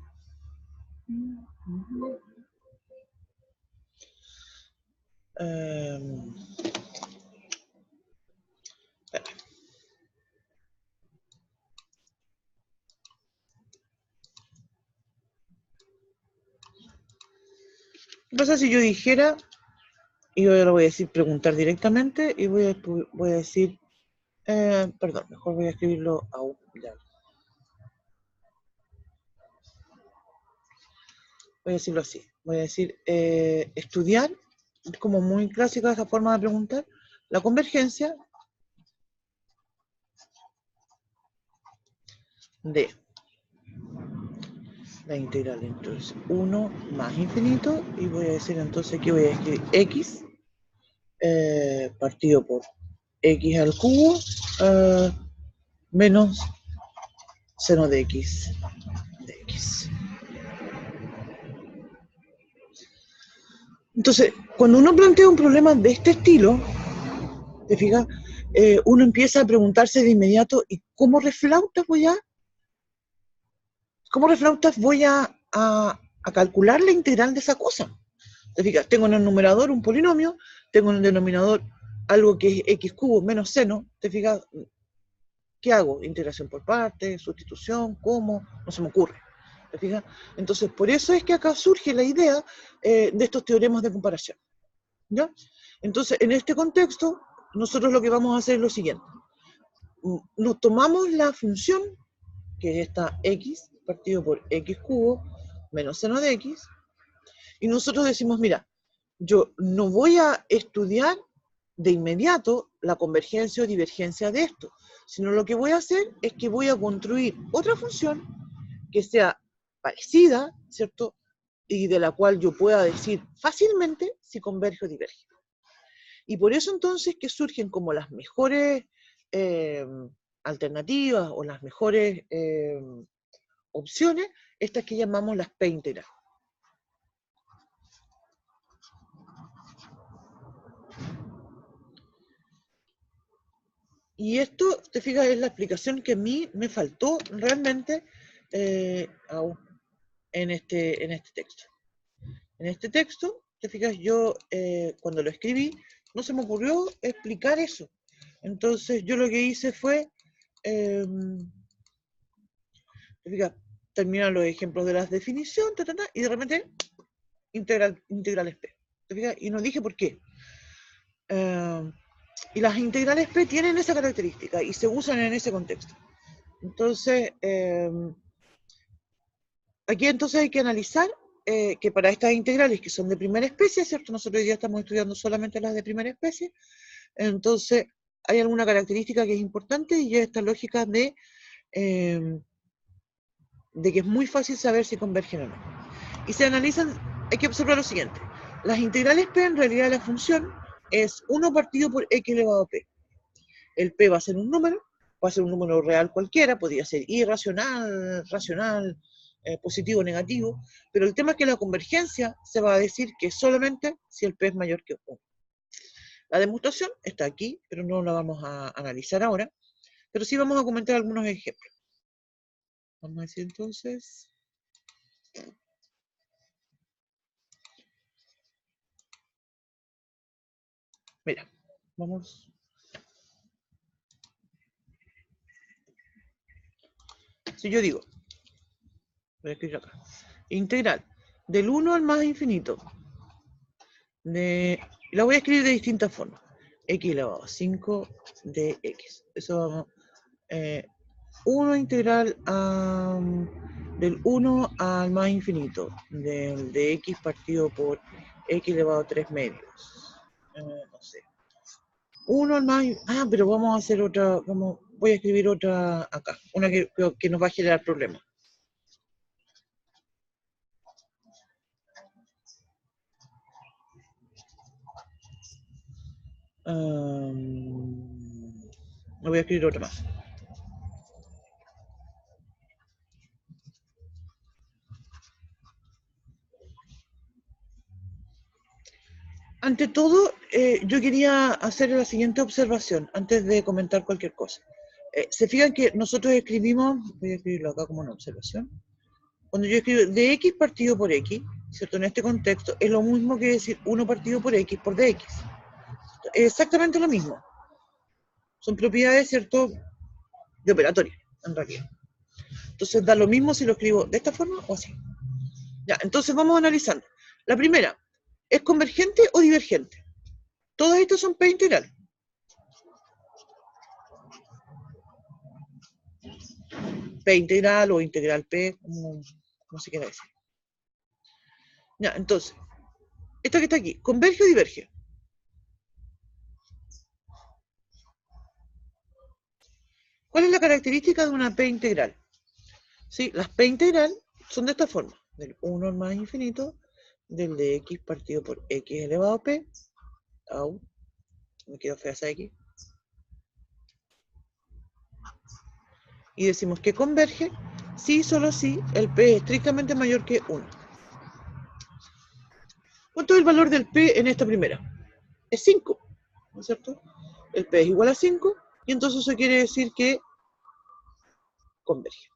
¿Qué pasa si yo dijera, y yo lo voy a decir preguntar directamente, y voy a decir, perdón, mejor voy a escribirlo aún. Voy a decirlo así, voy a decir, estudiar, es como muy clásica esa forma de preguntar, la convergencia de la integral entonces 1 más infinito, y voy a decir entonces que voy a escribir x partido por x al cubo menos seno de x de x. Entonces, cuando uno plantea un problema de este estilo, ¿te fijas? Uno empieza a preguntarse de inmediato, ¿y cómo reflautas voy a calcular la integral de esa cosa? ¿Te fijas? Tengo en el numerador un polinomio, tengo en el denominador algo que es x cubo menos seno, ¿te fijas? ¿Qué hago? Integración por partes, sustitución, ¿cómo? No se me ocurre. ¿Te fijas? Entonces, por eso es que acá surge la idea de estos teoremas de comparación. ¿Ya? Entonces, en este contexto, nosotros lo que vamos a hacer es lo siguiente. Nos tomamos la función, que es esta x, partido por x cubo, menos seno de x, y nosotros decimos, mira, yo no voy a estudiar de inmediato la convergencia o divergencia de esto, sino lo que voy a hacer es que voy a construir otra función que sea parecida, ¿cierto? Y de la cual yo pueda decir fácilmente si converge o diverge. Y por eso entonces que surgen como las mejores alternativas o las mejores opciones, estas que llamamos las P integrales. Y esto, te fijas, es la explicación que a mí me faltó realmente en este texto. En este texto, te fijas, yo cuando lo escribí, no se me ocurrió explicar eso. Entonces yo lo que hice fue, te fijas, terminar los ejemplos de las definiciones, y de repente integrales P. ¿Te fijas? Y no dije por qué. Y las integrales P tienen esa característica y se usan en ese contexto. Entonces, aquí entonces hay que analizar que para estas integrales que son de primera especie, ¿cierto? Nosotros hoy día estamos estudiando solamente las de primera especie, entonces hay alguna característica que es importante y es esta lógica de que es muy fácil saber si convergen o no. Y se analizan, hay que observar lo siguiente, las integrales P en realidad la función es 1 partido por x elevado a P. El P va a ser un número real cualquiera, podría ser irracional, racional, positivo o negativo, pero el tema es que la convergencia se va a decir que solamente si el P es mayor que 1. La demostración está aquí, pero no la vamos a analizar ahora, pero sí vamos a comentar algunos ejemplos. Vamos a decir entonces... Mira, vamos... Si yo digo, voy a escribir acá, integral del 1 al más infinito, la voy a escribir de distintas formas, x elevado a 5 de x. Eso vamos, 1 integral del 1 al más infinito, de x partido por x elevado a 3 medios. No sé. 1 al más... pero vamos a hacer otra, voy a escribir otra acá, una que nos va a generar problemas. Voy a escribir otra más. Ante todo, yo quería hacer la siguiente observación antes de comentar cualquier cosa. Se fijan que nosotros escribimos, voy a escribirlo acá como una observación, cuando yo escribo de x partido por x, ¿cierto? En este contexto, es lo mismo que decir 1 partido por x por dx. Es exactamente lo mismo. Son propiedades, ¿cierto?, de operatorio, en realidad. Entonces da lo mismo si lo escribo de esta forma o así. Ya, entonces vamos analizando. La primera, ¿es convergente o divergente? Todas estas son P integral. P integral o integral P, como se quiera decir. Ya, entonces, esta que está aquí, ¿converge o diverge? ¿Cuál es la característica de una P integral? ¿Sí? Las P integral son de esta forma, del 1 al más infinito, del de x partido por x elevado a P, tau, me quedo fea esa x, y decimos que converge si solo si el P es estrictamente mayor que 1. ¿Cuánto es el valor del P en esta primera? Es 5, ¿no es cierto? El P es igual a 5, y entonces eso quiere decir que converge.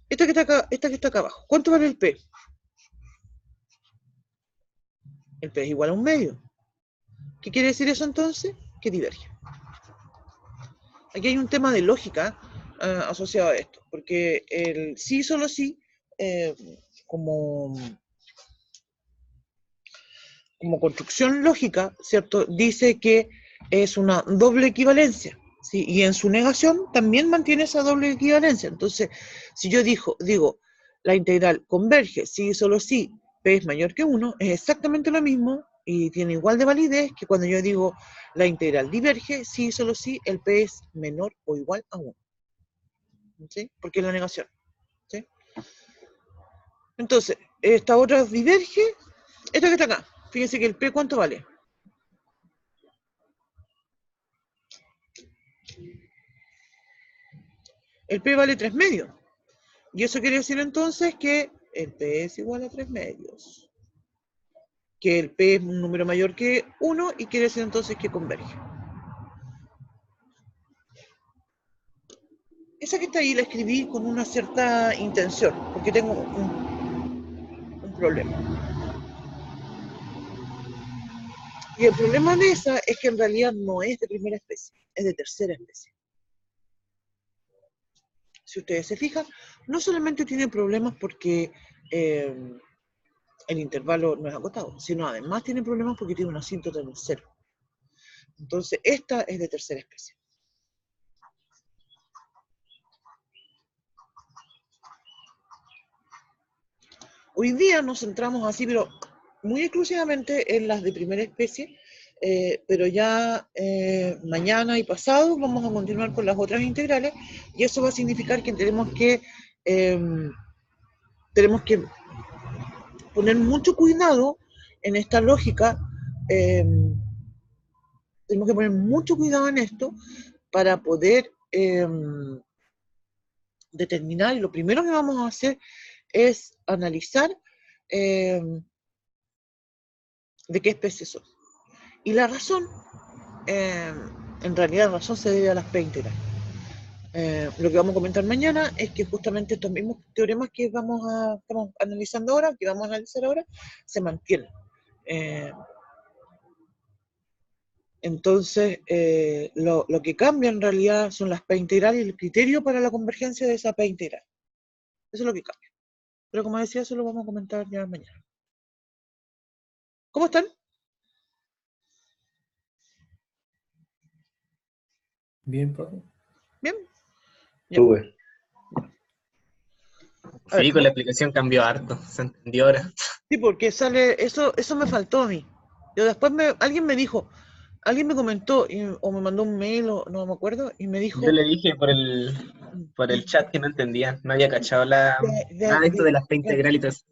Esta que está acá abajo, ¿cuánto vale el P? El P es igual a 1 medio. ¿Qué quiere decir eso entonces? Que diverge. Aquí hay un tema de lógica asociado a esto, porque el sí solo sí, como construcción lógica, ¿cierto?, dice que es una doble equivalencia, ¿sí? Y en su negación también mantiene esa doble equivalencia. Entonces, si yo digo, la integral converge si solo si P es mayor que 1, es exactamente lo mismo y tiene igual de validez que cuando yo digo la integral diverge si solo si el P es menor o igual a 1. ¿Sí? Porque es la negación. ¿Sí? Entonces, esta otra diverge, esta que está acá. Fíjense que el P, ¿cuánto vale? El P vale 3 medios. Y eso quiere decir entonces que el P es igual a 3 medios. Que el P es un número mayor que 1 y quiere decir entonces que converge. Esa que está ahí la escribí con una cierta intención, porque tengo un problema. Y el problema de esa es que en realidad no es de primera especie, es de tercera especie. Si ustedes se fijan, no solamente tiene problemas porque el intervalo no es acotado, sino además tiene problemas porque tiene un asíntota en el cero. Entonces, esta es de tercera especie. Hoy día nos centramos así, pero muy exclusivamente en las de primera especie, pero ya mañana y pasado vamos a continuar con las otras integrales, y eso va a significar que tenemos que poner mucho cuidado en esta lógica, tenemos que poner mucho cuidado en esto para poder determinar, y lo primero que vamos a hacer es analizar de qué especie son. Y la razón, en realidad la razón se debe a las P integrales. Lo que vamos a comentar mañana es que justamente estos mismos teoremas que estamos analizando ahora, que vamos a analizar ahora, se mantienen. Entonces, lo que cambia en realidad son las P integrales y el criterio para la convergencia de esa P integral. Eso es lo que cambia. Pero como decía, eso lo vamos a comentar ya mañana. ¿Cómo están? Bien, profe. ¿Bien? Ya. Sube. A ver, Sí, con la explicación cambió harto, se entendió ahora. sí, porque sale, eso me faltó a mí. Yo después alguien me dijo, alguien me comentó, o me mandó un mail, o no me acuerdo, y me dijo, Yo le dije por el chat que no entendía, no había cachado nada de esto de las P integral y todo eso.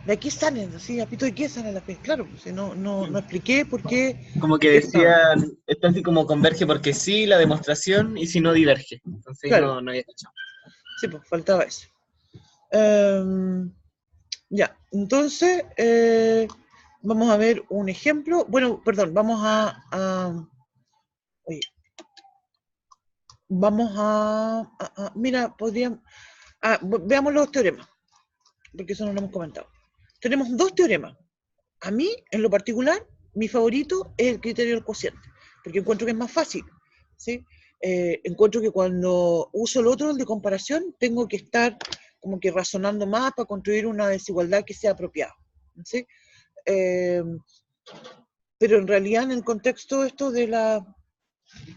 ¿de aquí salen? Sí, apito, ¿de qué salen las P? Claro, pues, no expliqué por qué. Como que decía, está así como converge porque sí, la demostración, y si no diverge. Entonces Claro, no había cachado. sí, pues faltaba eso. Ya, entonces vamos a ver un ejemplo. Bueno, perdón, oye, mira, veamos los teoremas, porque eso no lo hemos comentado. Tenemos dos teoremas. A mí, en lo particular, mi favorito es el criterio del cociente, porque encuentro que es más fácil, ¿sí? Encuentro que cuando uso el otro, el de comparación, tengo que estar como que razonando más para construir una desigualdad que sea apropiada, ¿sí? Pero en realidad en el contexto esto de la...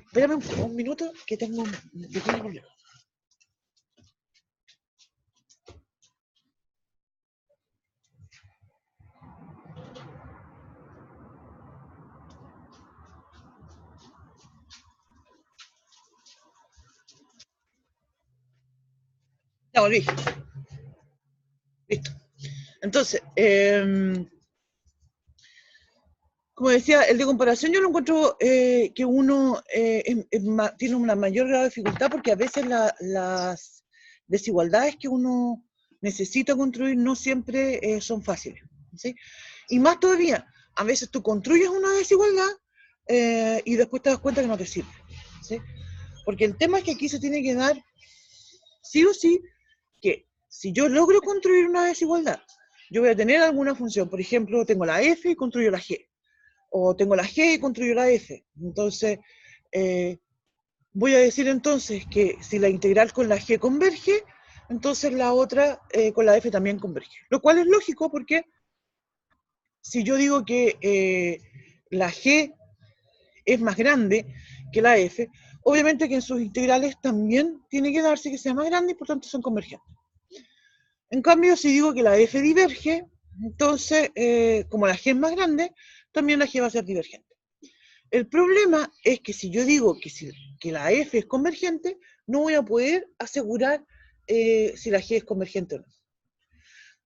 Espérame un minuto, que tengo un pequeño problema. Ya volví. Listo. Entonces, como decía, el de comparación yo lo encuentro que uno tiene una mayor grado de dificultad porque a veces las desigualdades que uno necesita construir no siempre son fáciles, ¿sí? Y más todavía, a veces tú construyes una desigualdad y después te das cuenta que no te sirve, ¿sí? Porque el tema es que aquí se tiene que dar, sí o sí, que si yo logro construir una desigualdad, yo voy a tener alguna función, por ejemplo, tengo la F y construyo la G, o tengo la G y construyo la F. Entonces, voy a decir entonces que si la integral con la G converge, entonces la otra con la F también converge. Lo cual es lógico porque si yo digo que la G es más grande que la F, obviamente que en sus integrales también tiene que darse que sea más grande y por tanto son convergentes. En cambio, si digo que la F diverge, entonces, como la G es más grande, también la G va a ser divergente. El problema es que si yo digo que la F es convergente, no voy a poder asegurar si la G es convergente o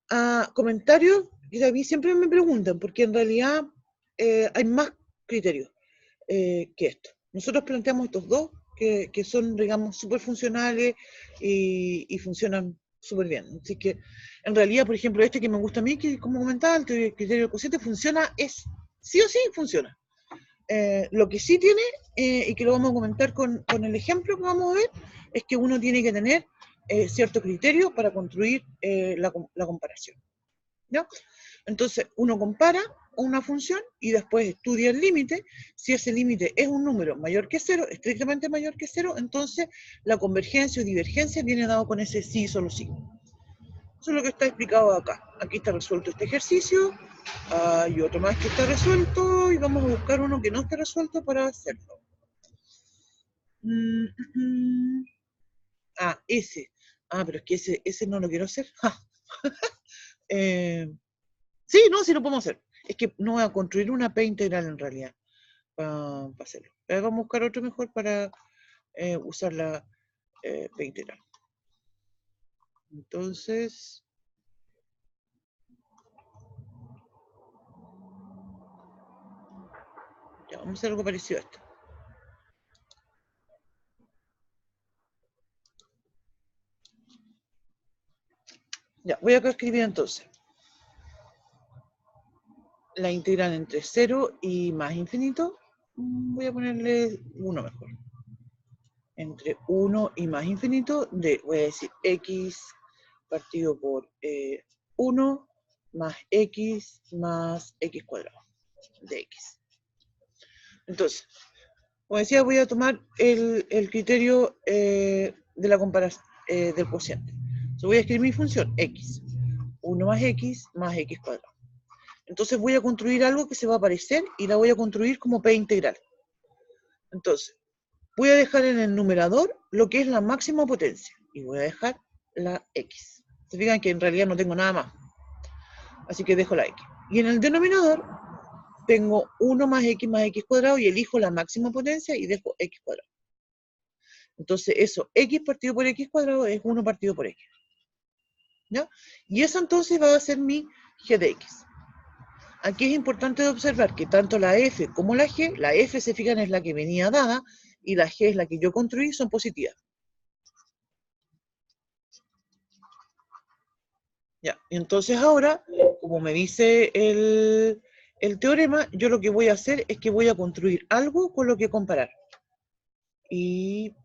no. Comentarios que a mí siempre me preguntan, porque en realidad hay más criterios que esto. Nosotros planteamos estos dos que son, digamos, súper funcionales y funcionan súper bien. Así que, en realidad, por ejemplo, este que me gusta a mí, que como comentaba, el criterio del cociente funciona, sí o sí funciona. Lo que sí tiene, y que lo vamos a comentar con el ejemplo que vamos a ver, es que uno tiene que tener cierto criterio para construir la comparación, ¿no? Entonces, uno compara una función y después estudia el límite. Si ese límite es un número mayor que 0, estrictamente mayor que 0, entonces la convergencia o divergencia viene dado con ese sí, solo sí. Eso es lo que está explicado acá. Aquí está resuelto este ejercicio. Hay otro más que está resuelto y vamos a buscar uno que no esté resuelto para hacerlo. Ese. Pero es que ese no lo quiero hacer. Sí, no, sí lo podemos hacer. Es que no voy a construir una P integral en realidad para hacerlo. Pero vamos a buscar otro mejor para usar la P integral. Entonces, ya, vamos a hacer algo parecido a esto. Ya, voy a escribir entonces la integral entre 0 y más infinito. Voy a ponerle 1 mejor. Entre 1 y más infinito voy a decir x partido por 1 más x cuadrado de x. Entonces, como decía, voy a tomar el criterio de la comparación del cociente. Entonces voy a escribir mi función x. 1 más x cuadrado. Entonces voy a construir algo que se va a parecer y la voy a construir como P integral. Entonces, voy a dejar en el numerador lo que es la máxima potencia y voy a dejar la x. Se fijan que en realidad no tengo nada más. Así que dejo la x. Y en el denominador tengo 1 más x cuadrado y elijo la máxima potencia y dejo x cuadrado. Entonces eso, x partido por x cuadrado es 1 partido por x. ¿Ya? Y eso entonces va a ser mi g de x. Aquí es importante observar que tanto la f como la g, la f se fijan es la que venía dada y la g es la que yo construí, son positivas. Ya, entonces ahora, como me dice el teorema, yo lo que voy a hacer es que voy a construir algo con lo que comparar. Y...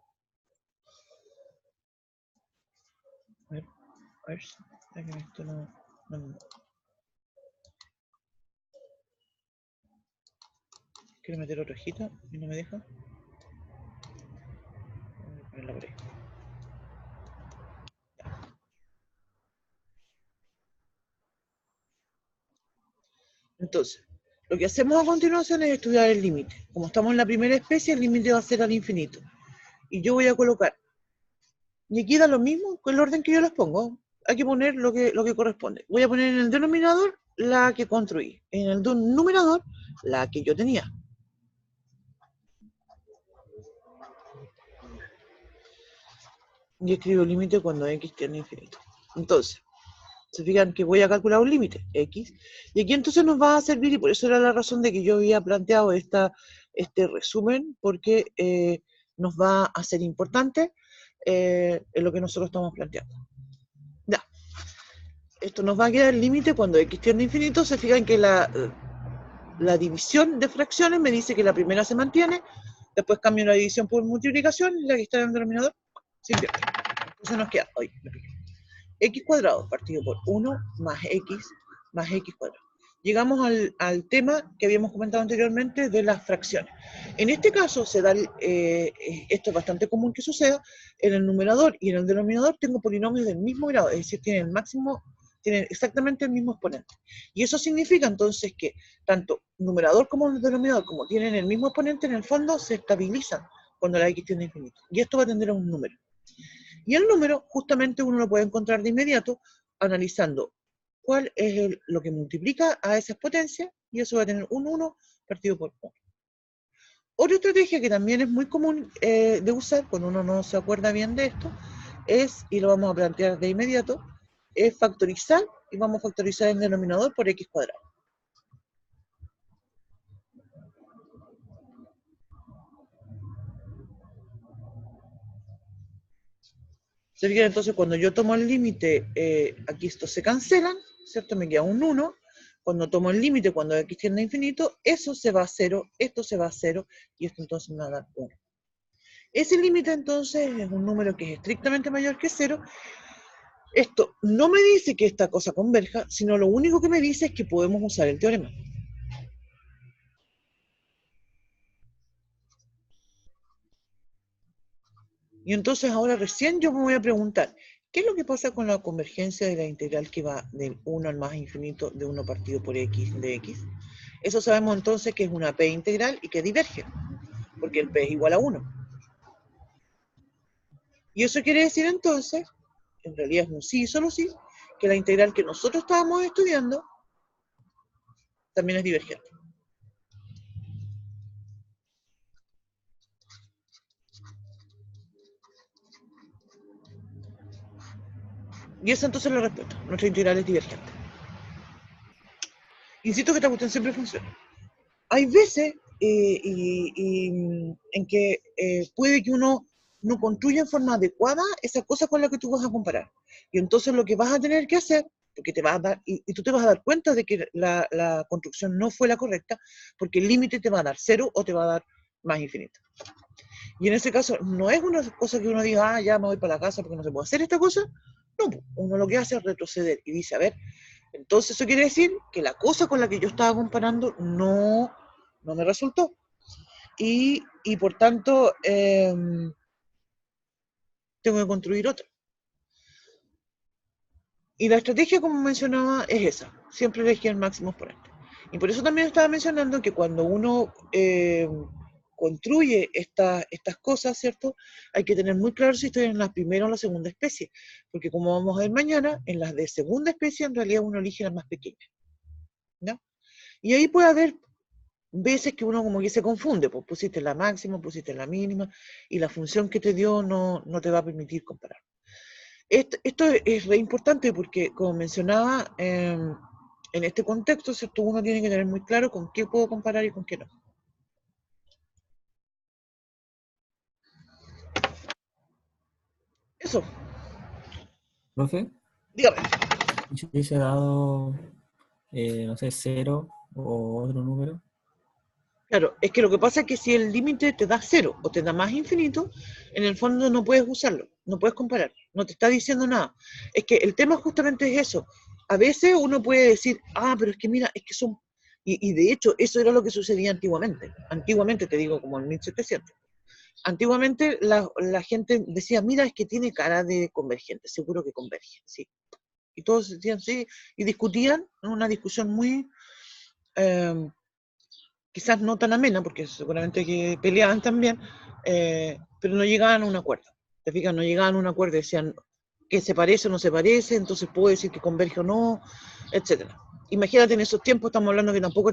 A ver, esto no... Quiero meter otra hojita y no me deja. Voy a ponerla por ahí. Entonces, lo que hacemos a continuación es estudiar el límite. Como estamos en la primera especie, el límite va a ser al infinito. Y yo voy a colocar, y aquí da lo mismo con el orden que yo los pongo. Hay que poner lo que corresponde. Voy a poner en el denominador la que construí. En el numerador, la que yo tenía. Y escribo límite cuando x tiene infinito. Entonces, se fijan que voy a calcular un límite, x, y aquí entonces nos va a servir, y por eso era la razón de que yo había planteado este resumen, porque nos va a ser importante en lo que nosotros estamos planteando. Ya. Esto nos va a quedar el límite cuando x tiende a infinito. Se fijan que la división de fracciones me dice que la primera se mantiene, después cambio la división por multiplicación, y la que está en el denominador se invierte. Entonces nos queda, x cuadrado partido por 1 más x cuadrado. Llegamos al tema que habíamos comentado anteriormente de las fracciones. En este caso, esto es bastante común que suceda, en el numerador y en el denominador tengo polinomios del mismo grado, es decir, tienen exactamente el mismo exponente. Y eso significa entonces que tanto numerador como el denominador, como tienen el mismo exponente, en el fondo se estabilizan cuando la x tiende a infinito. Y esto va a tender a un número. Y el número, justamente uno lo puede encontrar de inmediato analizando cuál es lo que multiplica a esas potencias, y eso va a tener un 1 partido por 1. Otra estrategia que también es muy común de usar cuando uno no se acuerda bien de esto, y lo vamos a plantear de inmediato, es factorizar, y vamos a factorizar el denominador por x cuadrado. ¿Se fijan? Entonces, cuando yo tomo el límite, aquí estos se cancelan, ¿cierto? Me queda un 1. Cuando tomo el límite, cuando x tiende a infinito, eso se va a 0, esto se va a 0, y esto entonces me va a dar 1. Ese límite entonces es un número que es estrictamente mayor que 0. Esto no me dice que esta cosa converja, sino lo único que me dice es que podemos usar el teorema. Y entonces ahora recién yo me voy a preguntar, ¿qué es lo que pasa con la convergencia de la integral que va del 1 al más infinito de 1 partido por x de x? Eso sabemos entonces que es una p integral y que diverge, porque el p es igual a 1. Y eso quiere decir entonces, en realidad es un sí y solo sí, que la integral que nosotros estábamos estudiando también es divergente. Y esa entonces es la respuesta. Nuestra integral es divergente. Insisto que esta cuestión siempre funciona. Hay veces en que puede que uno no construya en forma adecuada esa cosa con la que tú vas a comparar. Y entonces lo que vas a tener que hacer, porque te vas a dar, y tú te vas a dar cuenta de que la construcción no fue la correcta, porque el límite te va a dar 0 o te va a dar más infinito. Y en ese caso, no es una cosa que uno diga, ya me voy para la casa porque no se puede hacer esta cosa. No, uno lo que hace es retroceder y dice, a ver, entonces eso quiere decir que la cosa con la que yo estaba comparando no me resultó. Y por tanto, tengo que construir otra. Y la estrategia, como mencionaba, es esa. Siempre elegir el máximo exponente. Y por eso también estaba mencionando que cuando uno construye estas cosas, ¿cierto? Hay que tener muy claro si estoy en la primera o la segunda especie. Porque como vamos a ver mañana, en las de segunda especie en realidad uno elige las más pequeñas. ¿No? Y ahí puede haber veces que uno como que se confunde, pues pusiste la máxima, pusiste la mínima, y la función que te dio no te va a permitir comparar. Esto es re importante porque, como mencionaba, en este contexto, ¿cierto? Uno tiene que tener muy claro con qué puedo comparar y con qué no. Eso. ¿Profe? Dígame. ¿Y si hubiese dado, no sé, 0 o otro número? Claro, es que lo que pasa es que si el límite te da 0 o te da más infinito, en el fondo no puedes usarlo, no puedes comparar, no te está diciendo nada. Es que el tema justamente es eso. A veces uno puede decir, pero es que mira, es que son... Y de hecho, eso era lo que sucedía antiguamente. Antiguamente, te digo, como en 1700. Antiguamente la gente decía, mira, es que tiene cara de convergente, seguro que converge, sí. Y todos decían sí, y discutían, una discusión muy... quizás no tan amena, porque seguramente que peleaban también, pero no llegaban a un acuerdo. ¿Te fijas? No llegaban a un acuerdo, decían que se parece o no se parece, entonces puedo decir que converge o no, etc. Imagínate, en esos tiempos estamos hablando que tampoco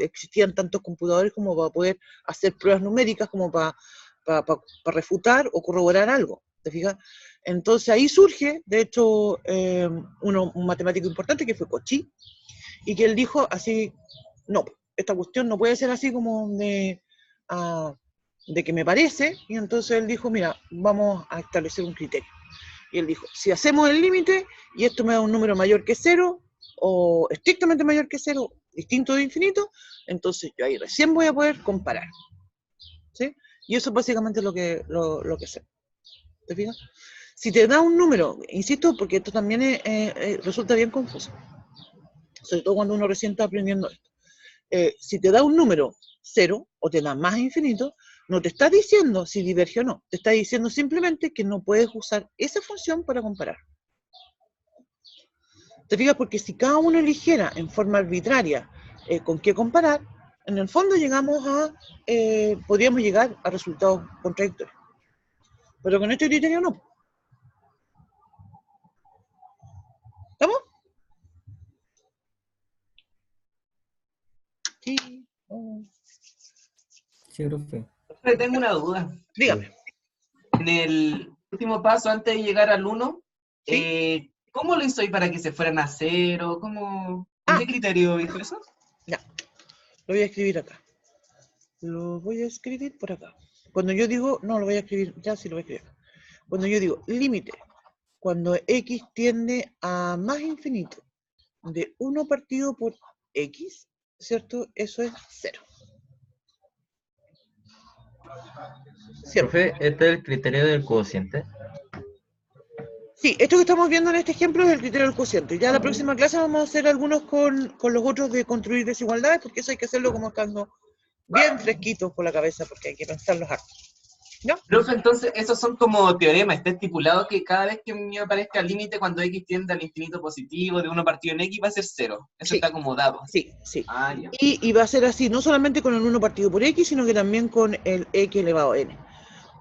existían tantos computadores como para poder hacer pruebas numéricas, como para refutar o corroborar algo. ¿Te fijas? Entonces ahí surge, de hecho, un matemático importante que fue Cauchy, y que él dijo así, no, esta cuestión no puede ser así como de que me parece, y entonces él dijo, mira, vamos a establecer un criterio. Y él dijo, si hacemos el límite y esto me da un número mayor que 0, o estrictamente mayor que 0, distinto de infinito, entonces yo ahí recién voy a poder comparar. ¿Sí? Y eso es básicamente lo que sé. ¿Te fijas? Si te da un número, insisto, porque esto también resulta bien confuso, sobre todo cuando uno recién está aprendiendo esto. Si te da un número 0 o te da más infinito, no te está diciendo si diverge o no, te está diciendo simplemente que no puedes usar esa función para comparar. ¿Te fijas? Porque si cada uno eligiera en forma arbitraria con qué comparar, en el fondo podríamos llegar a resultados contradictorios. Pero con este criterio no. ¿Estamos? Sí. Oh. Sí, profe. Tengo una duda. Dígame. En el último paso, antes de llegar al 1, ¿Sí? ¿cómo lo hizo para que se fueran a 0? ¿Con qué criterio hizo eso? Ya, lo voy a escribir acá. Lo voy a escribir por acá. Cuando yo digo, no, lo voy a escribir, ya sí lo voy a escribir. Cuando yo digo límite, cuando x tiende a más infinito de 1 partido por x, ¿cierto? Eso es 0. Profe, ¿este es el criterio del cociente? Sí, esto que estamos viendo en este ejemplo es el criterio del cociente. Ya la próxima clase vamos a hacer algunos con los otros de construir desigualdades, porque eso hay que hacerlo como estando bien fresquitos por la cabeza, porque hay que pensarlos harto. ¿Ya? Profe, entonces, esos son como teoremas, está estipulado que cada vez que me aparezca el límite cuando x tiende al infinito positivo de 1 partido en x va a ser 0. Eso Sí. está como dado. Sí, sí. Ah, ya. Y va a ser así, no solamente con el 1 partido por x, sino que también con el x elevado a n.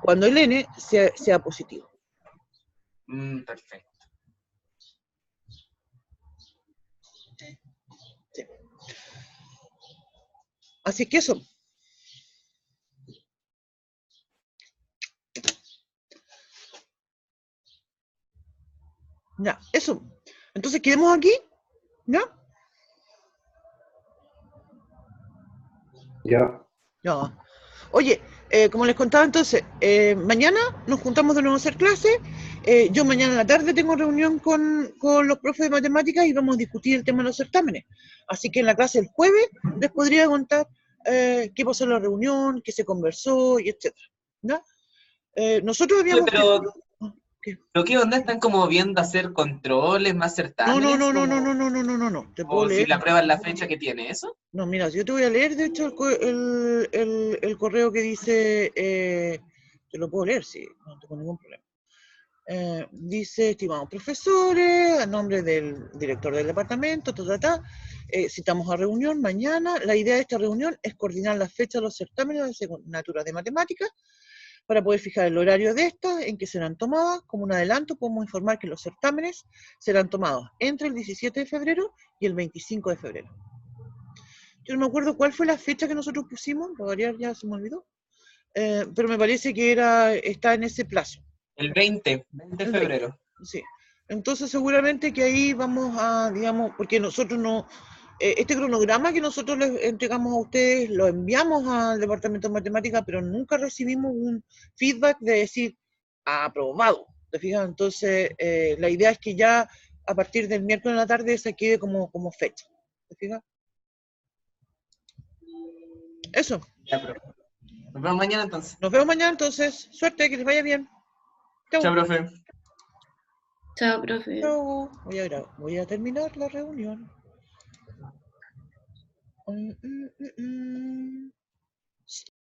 Cuando el n sea positivo. Perfecto. Sí. Así es que eso. Ya, eso. Entonces, quedemos aquí, ¿ya? Ya. Ya. Oye, como les contaba entonces, mañana nos juntamos de nuevo a hacer clase. Yo mañana en la tarde tengo reunión con los profes de matemáticas y vamos a discutir el tema de los certámenes. Así que en la clase el jueves les podría contar qué pasó en la reunión, qué se conversó y etc. ¿Ya? Nosotros habíamos... ¿Pero qué onda? ¿Están como viendo hacer controles más certámenes? No. ¿Te puedo ¿O leer? si la prueba es la fecha que tiene eso? No, mira, yo te voy a leer, de hecho, el correo que dice, te lo puedo leer, sí, no tengo ningún problema. Dice, estimados profesores, a nombre del director del departamento, citamos a reunión mañana. La idea de esta reunión es coordinar la fecha de los certámenes de asignaturas de matemáticas para poder fijar el horario de estas, en que serán tomadas. Como un adelanto, podemos informar que los certámenes serán tomados entre el 17 de febrero y el 25 de febrero. Yo no me acuerdo cuál fue la fecha que nosotros pusimos, para variar ya se me olvidó, pero me parece que está en ese plazo. El 20 de febrero. Sí. Entonces seguramente que ahí vamos a, digamos, porque nosotros no, este cronograma que nosotros les entregamos a ustedes, lo enviamos al departamento de matemáticas, pero nunca recibimos un feedback de decir, aprobado, ¿te fijas? Entonces la idea es que ya a partir del miércoles en la tarde se quede como fecha, ¿te fijas? Eso. Ya, profe. Nos vemos mañana entonces. Nos vemos mañana entonces. Suerte, que les vaya bien. Chao, profe. Chao, profe. Chao. Voy a terminar la reunión.